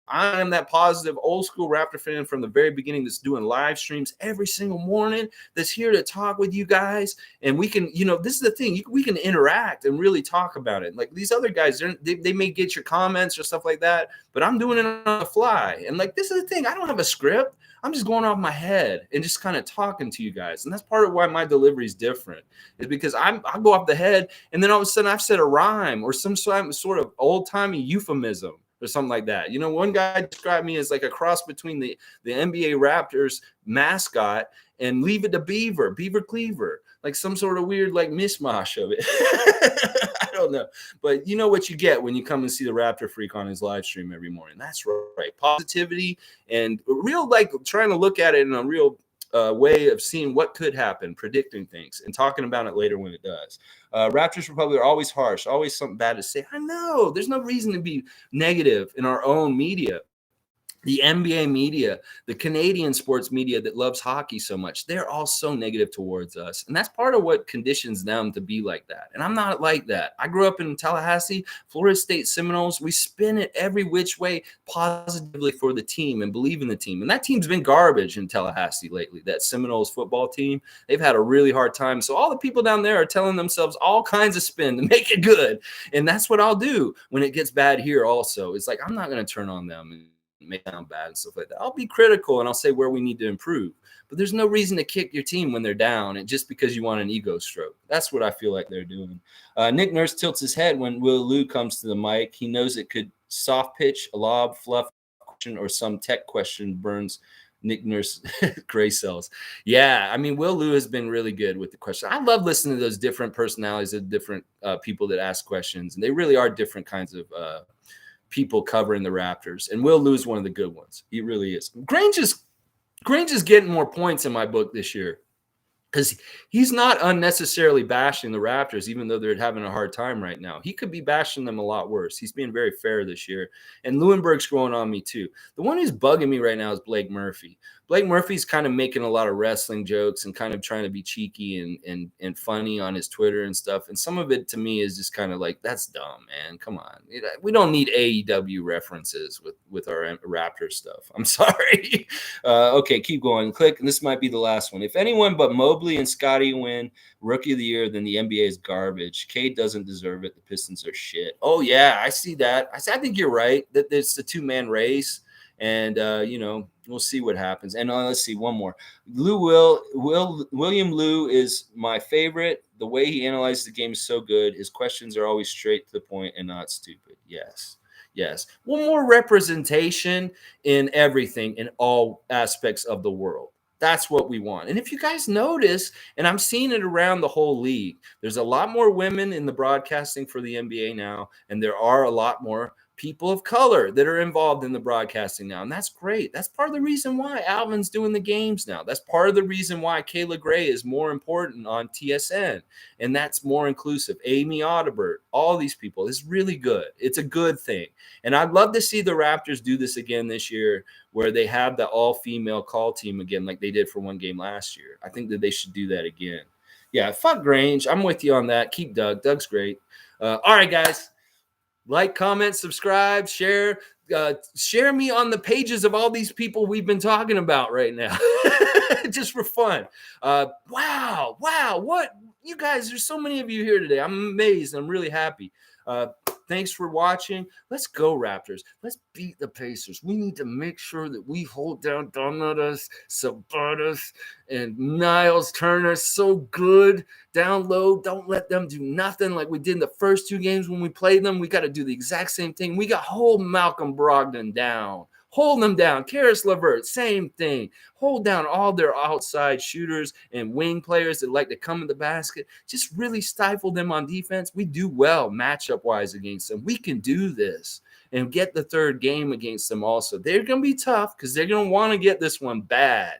S1: I am that positive old school Raptor fan from the very beginning that's doing live streams every single morning, that's here to talk with you guys. And we can, you know, this is the thing, we can interact and really talk about it. Like these other guys, they may get your comments or stuff like that, but I'm doing it on the fly. And like, this is the thing, I don't have a script. I'm just going off my head and just kind of talking to you guys. And that's part of why my delivery is different, is because I go off the head and then all of a sudden I've said a rhyme or some sort of old-timey euphemism or something like that. You know, one guy described me as like a cross between the NBA Raptors mascot and Leave It to Beaver Cleaver, like some sort of weird like mishmash of it. I don't know. But you know what you get when you come and see the Raptor Freak on his live stream every morning. That's right. Positivity and real, like trying to look at it in a real way of seeing what could happen, predicting things, and talking about it later when it does. Raptors Republic are always harsh, always something bad to say. I know there's no reason to be negative in our own media. The NBA media, the Canadian sports media that loves hockey so much, they're all so negative towards us. And that's part of what conditions them to be like that. And I'm not like that. I grew up in Tallahassee, Florida State Seminoles. We spin it every which way positively for the team and believe in the team. And that team's been garbage in Tallahassee lately, that Seminoles football team. They've had a really hard time. So all the people down there are telling themselves all kinds of spin to make it good. And that's what I'll do when it gets bad here also. It's like, I'm not going to turn on them and make it sound bad and stuff like that. I'll be critical and I'll say where we need to improve, but there's no reason to kick your team when they're down and just because you want an ego stroke. That's what I feel like they're doing. Nick Nurse tilts his head when Will Lou comes to the mic. He knows it could soft pitch, a lob, fluff question, or some tech question burns Nick Nurse gray cells. Yeah, I mean, Will Lou has been really good with the question. I love listening to those different personalities of different people that ask questions, and they really are different kinds of people covering the Raptors, and Will Lou one of the good ones. He really is. Grange is getting more points in my book this year because he's not unnecessarily bashing the Raptors, even though they're having a hard time right now. He could be bashing them a lot worse. He's being very fair this year, and Lewinberg's growing on me too. The one who's bugging me right now is Blake Murphy. Blake Murphy's kind of making a lot of wrestling jokes and kind of trying to be cheeky and funny on his Twitter and stuff. And some of it to me is just kind of like, that's dumb, man. Come on. We don't need AEW references with our Raptor stuff. I'm sorry. Okay, keep going. Click. And this might be the last one. If anyone but Mobley and Scotty win Rookie of the Year, then the NBA is garbage. Cade doesn't deserve it. The Pistons are shit. Oh, yeah, I see that. I think you're right that it's the two-man race. And, you know, we'll see what happens. And let's see, one more. William Lou is my favorite. The way he analyzes the game is so good. His questions are always straight to the point and not stupid. Yes. One more representation in everything, in all aspects of the world. That's what we want. And if you guys notice, and I'm seeing it around the whole league, there's a lot more women in the broadcasting for the NBA now, and there are a lot more people of color that are involved in the broadcasting now. And that's great. That's part of the reason why Alvin's doing the games now. That's part of the reason why Kayla Gray is more important on TSN. And that's more inclusive. Amy Audibert, all these people. It's really good. It's a good thing. And I'd love to see the Raptors do this again this year, where they have the all-female call team again, like they did for one game last year. I think that they should do that again. Yeah, fuck Grange. I'm with you on that. Keep Doug. Doug's great. All right, guys. Like, comment, subscribe, share. Share me on the pages of all these people we've been talking about right now. Just for fun. Wow. What? You guys, there's so many of you here today. I'm amazed. I'm really happy. Thanks for watching. Let's go, Raptors. Let's beat the Pacers. We need to make sure that we hold down Donatas, Sabonis, and Niles Turner so good down low. Don't let them do nothing like we did in the first 2 games when we played them. We got to do the exact same thing. We got to hold Malcolm Brogdon down. Hold them down. Karis LeVert, same thing. Hold down all their outside shooters and wing players that like to come in the basket. Just really stifle them on defense. We do well matchup-wise against them. We can do this and get the 3rd game against them also. They're going to be tough because they're going to want to get this one bad.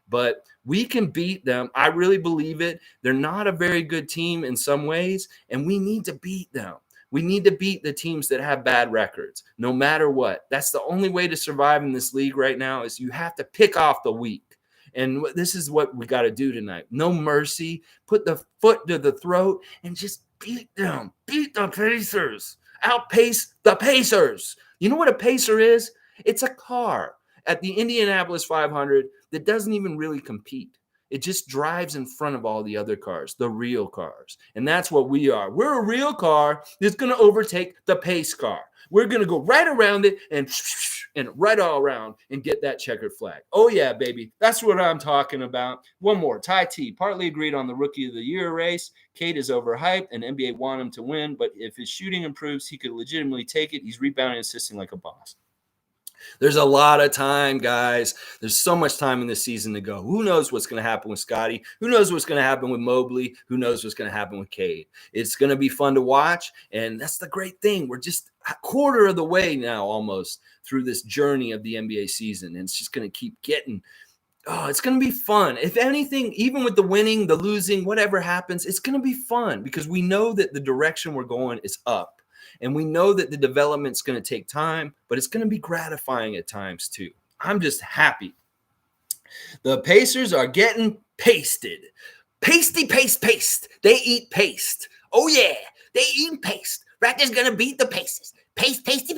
S1: But we can beat them. I really believe it. They're not a very good team in some ways, and we need to beat them. We need to beat the teams that have bad records, no matter what. That's the only way to survive in this league right now is you have to pick off the weak. And this is what we got to do tonight. No mercy. Put the foot to the throat and just beat them. Beat the Pacers. Outpace the Pacers. You know what a Pacer is? It's a car at the Indianapolis 500 that doesn't even really compete. It just drives in front of all the other cars, the real cars. And that's what we are. We're a real car that's going to overtake the pace car. We're going to go right around it and right all around and get that checkered flag. Oh, yeah, baby. That's what I'm talking about. One more. Ty T. Partly agreed on the Rookie of the Year race. Cade is overhyped, and NBA want him to win. But if his shooting improves, he could legitimately take it. He's rebounding and assisting like a boss. There's a lot of time, guys. There's so much time in this season to go. Who knows what's going to happen with Scotty? Who knows what's going to happen with Mobley? Who knows what's going to happen with Cade? It's going to be fun to watch, and that's the great thing. We're just a quarter of the way now almost through this journey of the NBA season, and it's just going to keep getting – it's going to be fun. If anything, even with the winning, the losing, whatever happens, it's going to be fun because we know that the direction we're going is up. And we know that the development's going to take time, but it's going to be gratifying at times too. I'm just happy. The Pacers are getting pasted. Pasty, paste. They eat paste. Oh, yeah. They eat paste. Raptors going to beat the Pacers. Paste. Paste.